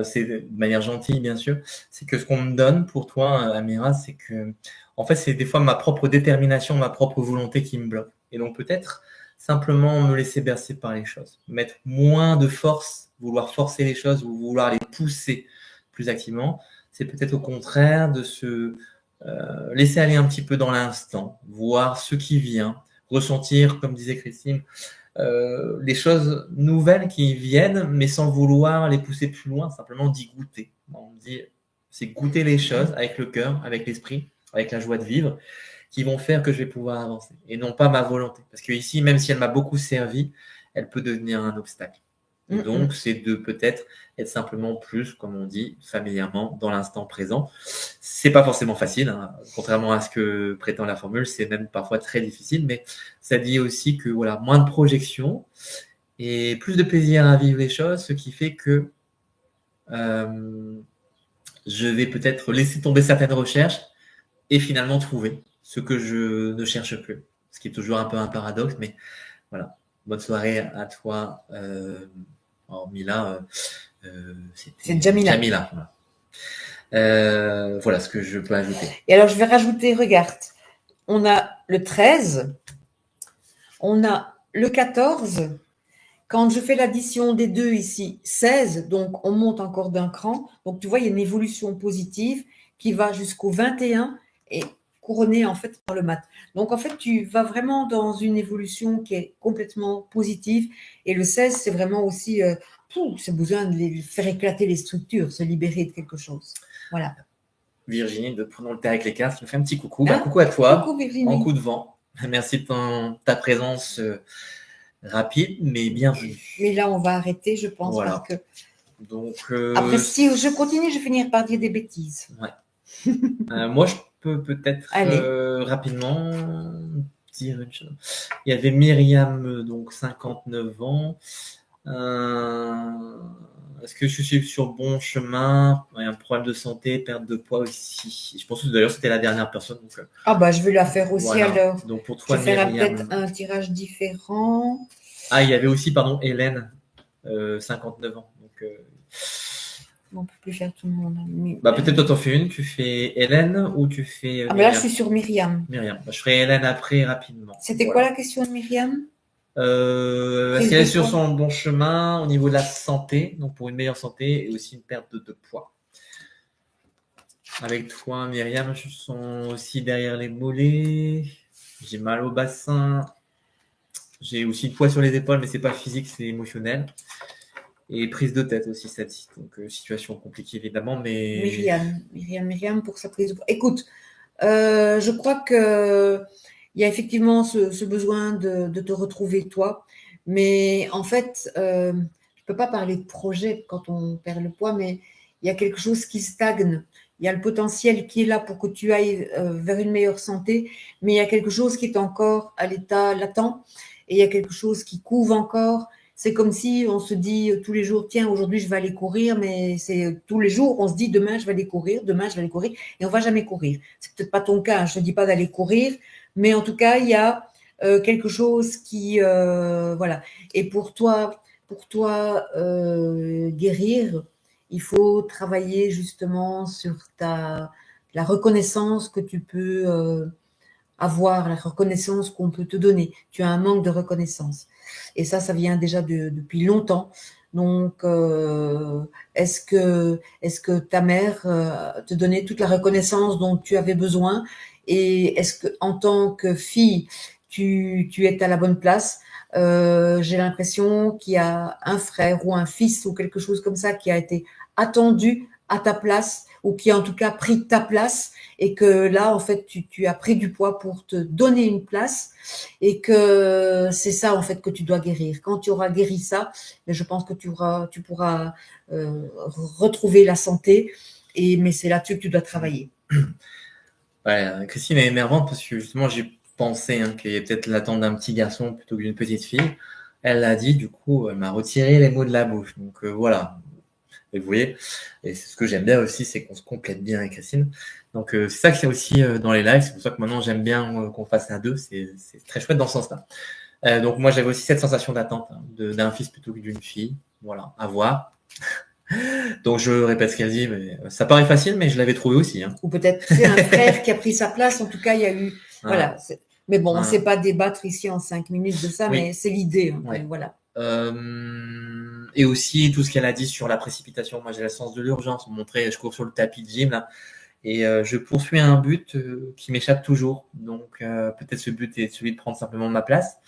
c'est de manière gentille, bien sûr. C'est que ce qu'on me donne pour toi, Amira, c'est que, en fait, c'est des fois ma propre détermination, ma propre volonté qui me bloque. Et donc, peut-être simplement me laisser bercer par les choses. Mettre moins de force, vouloir forcer les choses ou vouloir les pousser plus activement. C'est peut-être au contraire de se laisser aller un petit peu dans l'instant, voir ce qui vient, ressentir, comme disait Christine, les choses nouvelles qui viennent, mais sans vouloir les pousser plus loin, simplement d'y goûter. On dit, c'est goûter les choses avec le cœur, avec l'esprit, avec la joie de vivre, qui vont faire que je vais pouvoir avancer, et non pas ma volonté. Parce que ici, même si elle m'a beaucoup servi, elle peut devenir un obstacle. Et donc, c'est de peut-être être simplement plus, comme on dit familièrement, dans l'instant présent. C'est pas forcément facile, hein. Contrairement à ce que prétend la formule, c'est même parfois très difficile, mais ça dit aussi que voilà, moins de projection et plus de plaisir à vivre les choses, ce qui fait que je vais peut-être laisser tomber certaines recherches et finalement trouver ce que je ne cherche plus. Ce qui est toujours un peu un paradoxe, mais voilà. Bonne soirée à toi. Mila, c'est Jamila. Voilà. Voilà ce que je peux ajouter. Et alors, je vais rajouter, regarde, on a le 13, on a le 14. Quand je fais l'addition des deux ici, 16, donc on monte encore d'un cran. Donc, tu vois, il y a une évolution positive qui va jusqu'au 21 et couronné en fait par le mat. Donc, en fait, tu vas vraiment dans une évolution qui est complètement positive. Et le 16, c'est vraiment aussi, c'est besoin de faire éclater les structures, se libérer de quelque chose. Voilà. Virginie de Prenons le thé avec les cartes, qui me fait un petit coucou. Coucou à toi, coucou, Virginie. En coup de vent. Merci de ta présence rapide, mais bienvenue. Mais là, on va arrêter, je pense, voilà. parce que... Donc, après, si je continue, je vais finir par dire des bêtises. Ouais. Moi, je peux peut-être rapidement dire une chose. Il y avait Myriam, donc 59 ans. Est-ce que je suis sur le bon chemin? Il y a un problème de santé, perte de poids aussi. Je pense que d'ailleurs c'était la dernière personne. Donc, je vais la faire aussi voilà. Alors. Donc pour toi, je ferai peut-être un tirage différent. Ah, il y avait aussi, Hélène, 59 ans. Donc, on peut plus faire tout le monde. Peut-être toi t'en fais une. Tu fais Hélène ou tu fais là je suis sur Myriam. Je ferai Hélène après rapidement. C'était quoi la question de Myriam? Est-ce qu'elle est sur son bon chemin au niveau de la santé, donc pour une meilleure santé et aussi une perte de poids? Avec toi, Myriam, je sens aussi derrière les mollets. J'ai mal au bassin. J'ai aussi le poids sur les épaules, mais c'est pas physique, c'est émotionnel. Et prise de tête aussi, celle-ci. Donc, situation compliquée, évidemment, mais... Myriam pour sa prise de poids. Écoute, je crois que il y a effectivement ce besoin de te retrouver toi, mais en fait, je ne peux pas parler de projet quand on perd le poids, mais il y a quelque chose qui stagne. Il y a le potentiel qui est là pour que tu ailles vers une meilleure santé, mais il y a quelque chose qui est encore à l'état latent et il y a quelque chose qui couve encore. C'est comme si on se dit tous les jours, tiens, aujourd'hui je vais aller courir, mais c'est tous les jours on se dit demain je vais aller courir, et on va jamais courir. C'est peut-être pas ton cas, je te dis pas d'aller courir, mais en tout cas il y a quelque chose qui voilà. Et pour toi guérir, il faut travailler justement sur la reconnaissance que tu peux avoir, la reconnaissance qu'on peut te donner. Tu as un manque de reconnaissance. Et ça vient déjà depuis longtemps. Donc, est-ce que ta mère te donnait toute la reconnaissance dont tu avais besoin? Et est-ce que, en tant que fille, tu es à la bonne place. J'ai l'impression qu'il y a un frère ou un fils ou quelque chose comme ça qui a été attendu à ta place ou qui a en tout cas pris ta place et que là, en fait, tu as pris du poids pour te donner une place et que c'est ça, en fait, que tu dois guérir. Quand tu auras guéri ça, je pense que tu pourras retrouver la santé, mais c'est là-dessus que tu dois travailler. Ouais, Christine est énervante parce que justement, j'ai pensé qu'il y ait peut-être l'attente d'un petit garçon plutôt que d'une petite fille. Elle l'a dit, du coup, elle m'a retiré les mots de la bouche. Donc voilà. Et vous voyez, et c'est ce que j'aime bien aussi, c'est qu'on se complète bien avec Christine. Donc c'est ça que c'est aussi dans les lives. C'est pour ça que maintenant j'aime bien qu'on fasse à deux. C'est très chouette dans ce sens-là. Donc moi j'avais aussi cette sensation d'attente d'un fils plutôt que d'une fille. Voilà, à voir. Donc je répète ce qu'elle dit, mais ça paraît facile, mais je l'avais trouvé aussi. Ou peut-être c'est un frère qui a pris sa place. En tout cas, il y a eu. Voilà. Mais bon, on ne sait pas débattre ici en 5 minutes de ça, mais c'est l'idée. Voilà. Et aussi tout ce qu'elle a dit sur la précipitation. Moi j'ai le sens de l'urgence. Je cours sur le tapis de gym là et je poursuis un but qui m'échappe toujours. Donc peut-être ce but est celui de prendre simplement ma place,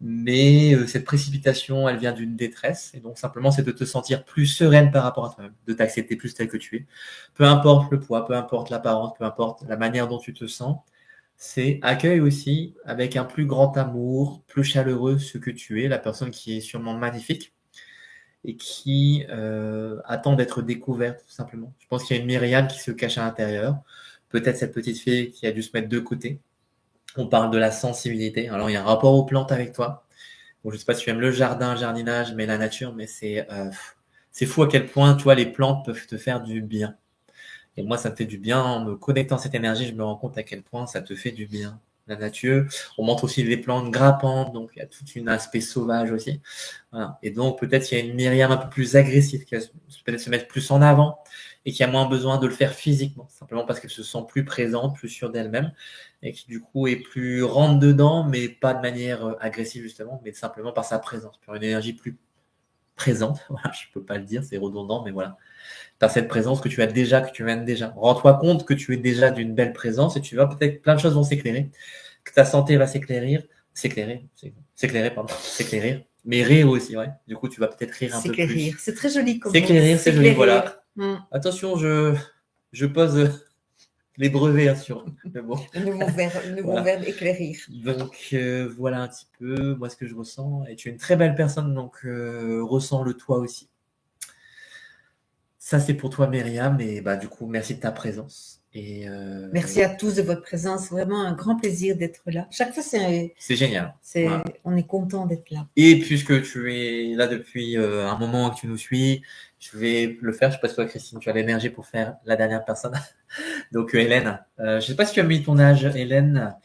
mais cette précipitation elle vient d'une détresse et donc simplement c'est de te sentir plus sereine par rapport à toi-même, de t'accepter plus tel que tu es. Peu importe le poids, peu importe l'apparence, peu importe la manière dont tu te sens. C'est accueille aussi avec un plus grand amour, plus chaleureux ce que tu es, la personne qui est sûrement magnifique et qui attend d'être découverte tout simplement. Je pense qu'il y a une Myriam qui se cache à l'intérieur, peut-être cette petite fille qui a dû se mettre de côté. On parle de la sensibilité. Alors il y a un rapport aux plantes avec toi. Bon, je ne sais pas si tu aimes le jardinage, mais la nature, mais c'est fou à quel point tu vois, les plantes peuvent te faire du bien. Et moi, ça me fait du bien en me connectant à cette énergie. Je me rends compte à quel point ça te fait du bien. La nature, on montre aussi les plantes grimpantes, donc il y a tout un aspect sauvage aussi. Voilà. Et donc peut-être il y a une Myriam un peu plus agressive qui va peut-être se mettre plus en avant et qui a moins besoin de le faire physiquement, simplement parce qu'elle se sent plus présente, plus sûre d'elle-même et qui du coup est plus rentre dedans, mais pas de manière agressive justement, mais simplement par sa présence, par une énergie plus présente. Voilà, je peux pas le dire, c'est redondant, mais voilà. Tu as cette présence que tu as déjà, que tu mènes déjà. Rends-toi compte que tu es déjà d'une belle présence et tu vas peut-être, plein de choses vont s'éclairer, que ta santé va s'éclairer, mais rire aussi, ouais. Du coup, tu vas peut-être rire un peu plus. C'est très joli comme S'éclairir, c'est joli, voilà. Attention, je pose les brevets sur le mot. Le nouveau verbe éclairir. Donc, voilà un petit peu moi ce que je ressens. Et tu es une très belle personne, donc ressens-le toi aussi. Ça, c'est pour toi, Myriam. Et du coup, merci de ta présence. Et merci à tous de votre présence. Vraiment un grand plaisir d'être là. Chaque fois, c'est génial. Voilà. On est content d'être là. Et puisque tu es là depuis un moment que tu nous suis, je vais le faire. Je ne sais pas si toi, Christine, tu as l'énergie pour faire la dernière personne. Donc, Hélène. Je ne sais pas si tu as mis ton âge, Hélène.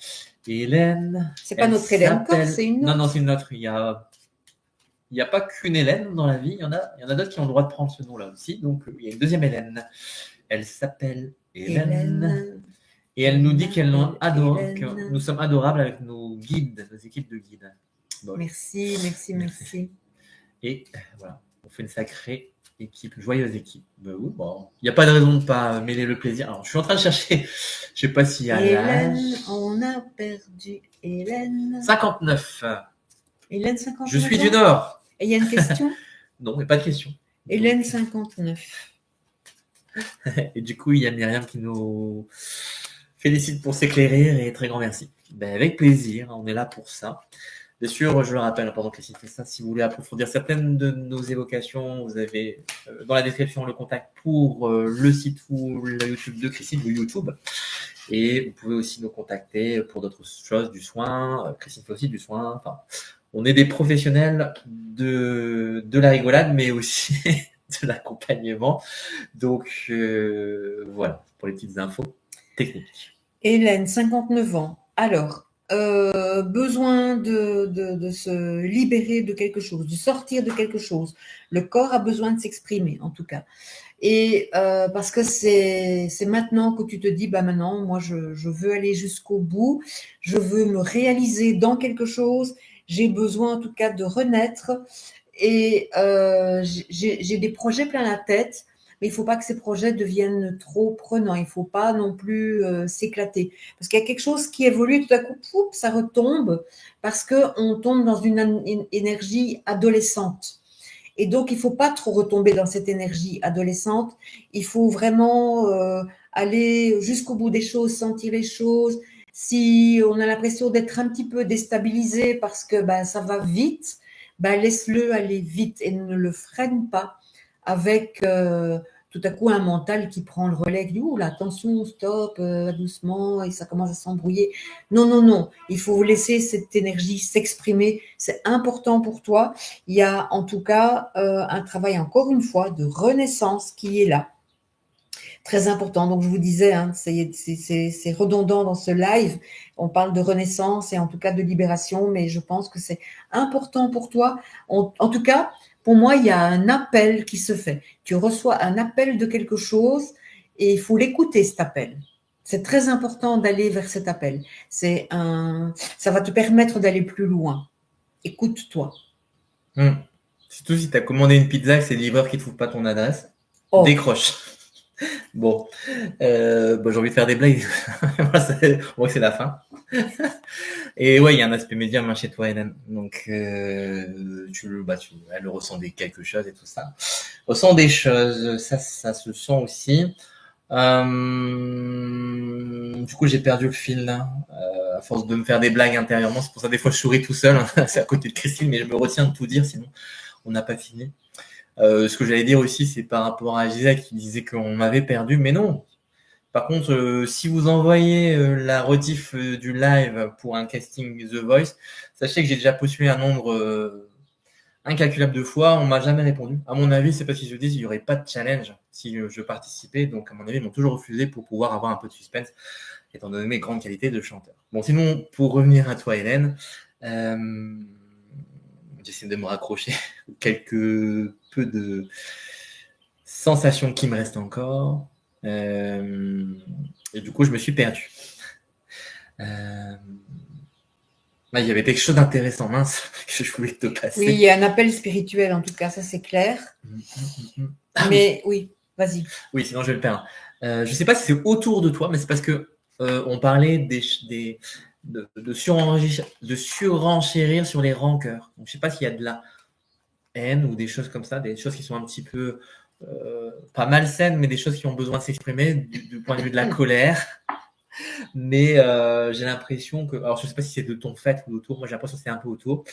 Hélène. C'est pas notre Hélène encore, c'est une autre. Non, c'est une autre. Il n'y a pas qu'une Hélène dans la vie, il y en a d'autres qui ont le droit de prendre ce nom-là aussi. Donc, il y a une deuxième Hélène. Elle s'appelle Hélène. Et elle nous dit qu'elle nous adore, que nous sommes adorables avec nos guides, nos équipes de guides. Bon. Merci. Et voilà, on fait une sacrée équipe, joyeuse équipe. Bon, il n'y a pas de raison de ne pas mêler le plaisir. Alors, je suis en train de chercher, je ne sais pas s'il y a Hélène, on a perdu Hélène. 59. Hélène 59. Je suis du Nord. Et il y a une question? Non, mais pas de question. Hélène 59. Et du coup, il y a Myriam qui nous félicite pour s'éclairir et très grand merci. Avec plaisir, on est là pour ça. Bien sûr, je le rappelle, pendant que Christine fait ça, si vous voulez approfondir certaines de nos évocations, vous avez dans la description le contact pour le site ou la YouTube de Christine, ou YouTube. Et vous pouvez aussi nous contacter pour d'autres choses, du soin. Christine fait aussi du soin. Enfin, on est des professionnels de la rigolade, mais aussi de l'accompagnement. Donc, voilà, pour les petites infos techniques. Hélène, 59 ans. Alors, besoin de se libérer de quelque chose, de sortir de quelque chose. Le corps a besoin de s'exprimer, en tout cas. Et parce que c'est maintenant que tu te dis, maintenant, moi, je veux aller jusqu'au bout. Je veux me réaliser dans quelque chose. J'ai besoin, en tout cas, de renaître. Et j'ai des projets plein la tête. mais il ne faut pas que ces projets deviennent trop prenants. Il ne faut pas non plus s'éclater. Parce qu'il y a quelque chose qui évolue, tout à coup, pouf, ça retombe, parce qu'on tombe dans une énergie adolescente. Et donc, il ne faut pas trop retomber dans cette énergie adolescente. Il faut vraiment aller jusqu'au bout des choses, sentir les choses. Si on a l'impression d'être un petit peu déstabilisé parce que ça va vite, laisse-le aller vite et ne le freine pas avec tout à coup un mental qui prend le relais, qui dit ouh, là, attention, stop, doucement, et ça commence à s'embrouiller. Non, non, non, il faut laisser cette énergie s'exprimer. C'est important pour toi. Il y a en tout cas un travail, encore une fois, de renaissance qui est là. Très important. Donc, je vous disais, hein, c'est redondant dans ce live. On parle de renaissance et en tout cas de libération, mais je pense que c'est important pour toi. En tout cas, pour moi, il y a un appel qui se fait. Tu reçois un appel de quelque chose et il faut l'écouter, cet appel. C'est très important d'aller vers cet appel. Ça va te permettre d'aller plus loin. Écoute-toi. Surtout si tu as commandé une pizza et que c'est le livreur qui ne trouve pas ton adresse. Décroche. Bon, j'ai envie de faire des blagues. On voit que c'est la fin. Et ouais, il y a un aspect médium chez toi, Hélène. Donc, elle ressent quelque chose et tout ça. Ressent des choses, ça se sent aussi. Du coup, j'ai perdu le fil là, à force de me faire des blagues intérieurement. C'est pour ça des fois je souris tout seul. C'est à côté de Christine, mais je me retiens de tout dire, sinon on n'a pas fini. Ce que j'allais dire aussi, c'est par rapport à Gisèle qui disait qu'on m'avait perdu, mais non. Par contre, si vous envoyez la rediff du live pour un casting The Voice, sachez que j'ai déjà postulé un nombre incalculable de fois, on m'a jamais répondu. À mon avis, c'est parce qu'ils se disent qu'il n'y aurait pas de challenge si je participais. Donc, à mon avis, ils m'ont toujours refusé pour pouvoir avoir un peu de suspense, étant donné mes grandes qualités de chanteur. Bon, sinon, pour revenir à toi, Hélène, j'essaie de me raccrocher quelques peu de sensations qui me restent encore. Et du coup, je me suis perdu. Il y avait quelque chose d'intéressant, mince, que je voulais te passer. Oui, il y a un appel spirituel, en tout cas, ça c'est clair. Mais oui, vas-y. Oui, sinon je vais le perdre. Je ne sais pas si c'est autour de toi, mais c'est parce que on parlait de surenchérir sur les rancœurs. Donc, je ne sais pas s'il y a de la haine ou des choses comme ça, des choses qui sont un petit peu pas malsaines, mais des choses qui ont besoin de s'exprimer du point de vue de la colère. Mais j'ai l'impression que, alors je ne sais pas si c'est de ton fait ou autour, moi j'ai l'impression que c'est un peu autour.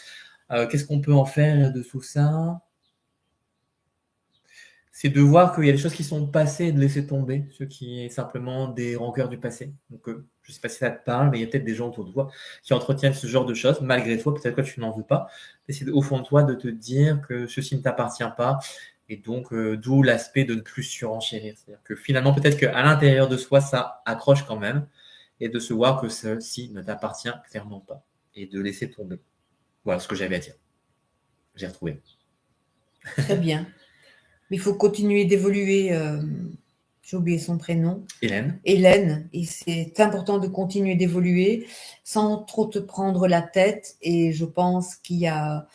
Qu'est-ce qu'on peut en faire de tout ça? C'est de voir qu'il y a des choses qui sont passées et de laisser tomber, ce qui est simplement des rancœurs du passé. Donc je ne sais pas si ça te parle, mais il y a peut-être des gens autour de toi qui entretiennent ce genre de choses, malgré toi, peut-être que tu n'en veux pas. C'est au fond de toi de te dire que ceci ne t'appartient pas. Et donc, d'où l'aspect de ne plus surenchérir. C'est-à-dire que finalement, peut-être qu'à l'intérieur de soi, ça accroche quand même. Et de se voir que ceci ne t'appartient clairement pas. Et de laisser tomber. Voilà ce que j'avais à dire. J'ai retrouvé. Très bien. Mais il faut continuer d'évoluer. J'ai oublié son prénom. Hélène. Hélène. Et c'est important de continuer d'évoluer sans trop te prendre la tête. Et je pense qu'il y a...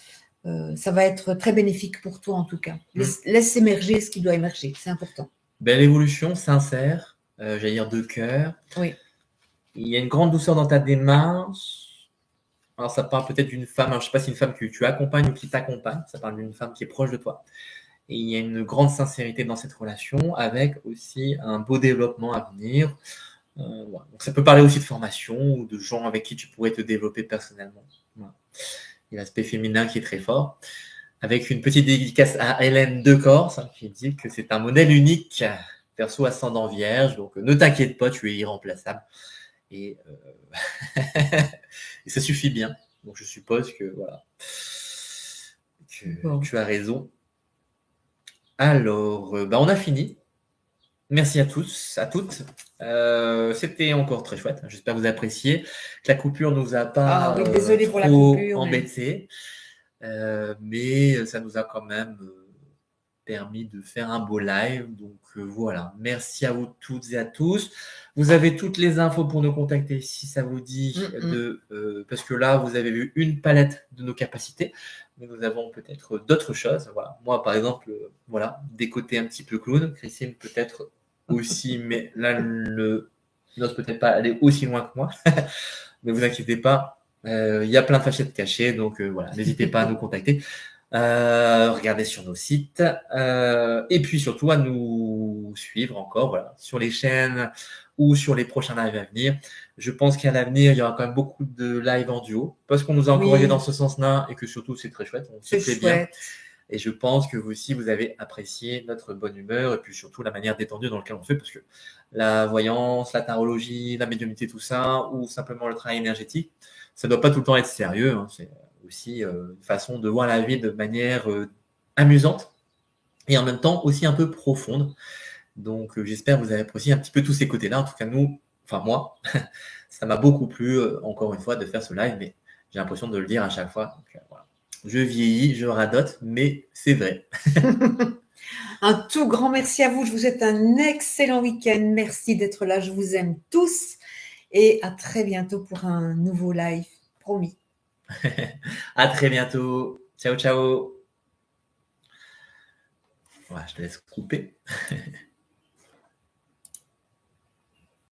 ça va être très bénéfique pour toi en tout cas. Laisse émerger ce qui doit émerger. C'est important. Belle évolution, sincère. J'allais dire de cœur. Oui. Il y a une grande douceur dans ta démarche. Alors, ça parle peut-être d'une femme. Alors, je ne sais pas si c'est une femme que tu accompagnes ou qui t'accompagne. Ça parle d'une femme qui est proche de toi. Et il y a une grande sincérité dans cette relation avec aussi un beau développement à venir. Voilà. Donc, ça peut parler aussi de formation ou de gens avec qui tu pourrais te développer personnellement. Voilà. Il y a l'aspect féminin qui est très fort. Avec une petite dédicace à Hélène Decorse qui dit que c'est un modèle unique, perso ascendant vierge. Donc, ne t'inquiète pas, tu es irremplaçable. Et ça suffit bien. Donc, je suppose que voilà, tu as raison. Alors, on a fini. Merci à tous, à toutes. C'était encore très chouette. J'espère que vous appréciez. Que la coupure ne nous a pas désolé pour la coupure, embêtés. Mais ça nous a quand même permis de faire un beau live. Donc voilà, merci à vous toutes et à tous. Vous avez toutes les infos pour nous contacter si ça vous dit parce que là, vous avez vu une palette de nos capacités, mais nous avons peut-être d'autres choses. Voilà. Moi, par exemple, voilà, des côtés un petit peu clown. Christine, peut-être aussi, mais là, n'ose peut-être pas aller aussi loin que moi. Ne vous inquiétez pas. Il y a plein de facettes cachées, donc voilà, n'hésitez pas à nous contacter. Regardez sur nos sites et puis surtout à nous suivre encore voilà, sur les chaînes ou sur les prochains lives à venir. Je pense qu'à l'avenir, il y aura quand même beaucoup de lives en duo parce qu'on nous a encouragé dans ce sens-là et que surtout c'est très chouette, on se plaît bien. Et je pense que vous aussi, vous avez apprécié notre bonne humeur et puis surtout la manière détendue dans laquelle on fait parce que la voyance, la tarologie, la médiumnité, tout ça, ou simplement le travail énergétique, ça ne doit pas tout le temps être sérieux. Hein, c'est aussi une façon de voir la vie de manière amusante et en même temps aussi un peu profonde. Donc j'espère que vous avez apprécié un petit peu tous ces côtés-là. En tout cas, nous, enfin moi, ça m'a beaucoup plu, encore une fois, de faire ce live, mais j'ai l'impression de le dire à chaque fois. Donc, voilà. Je vieillis, je radote, mais c'est vrai. Un tout grand merci à vous. Je vous souhaite un excellent week-end. Merci d'être là. Je vous aime tous. Et à très bientôt pour un nouveau live. Promis. À très bientôt. Ciao, ciao. Ouais, je te laisse couper.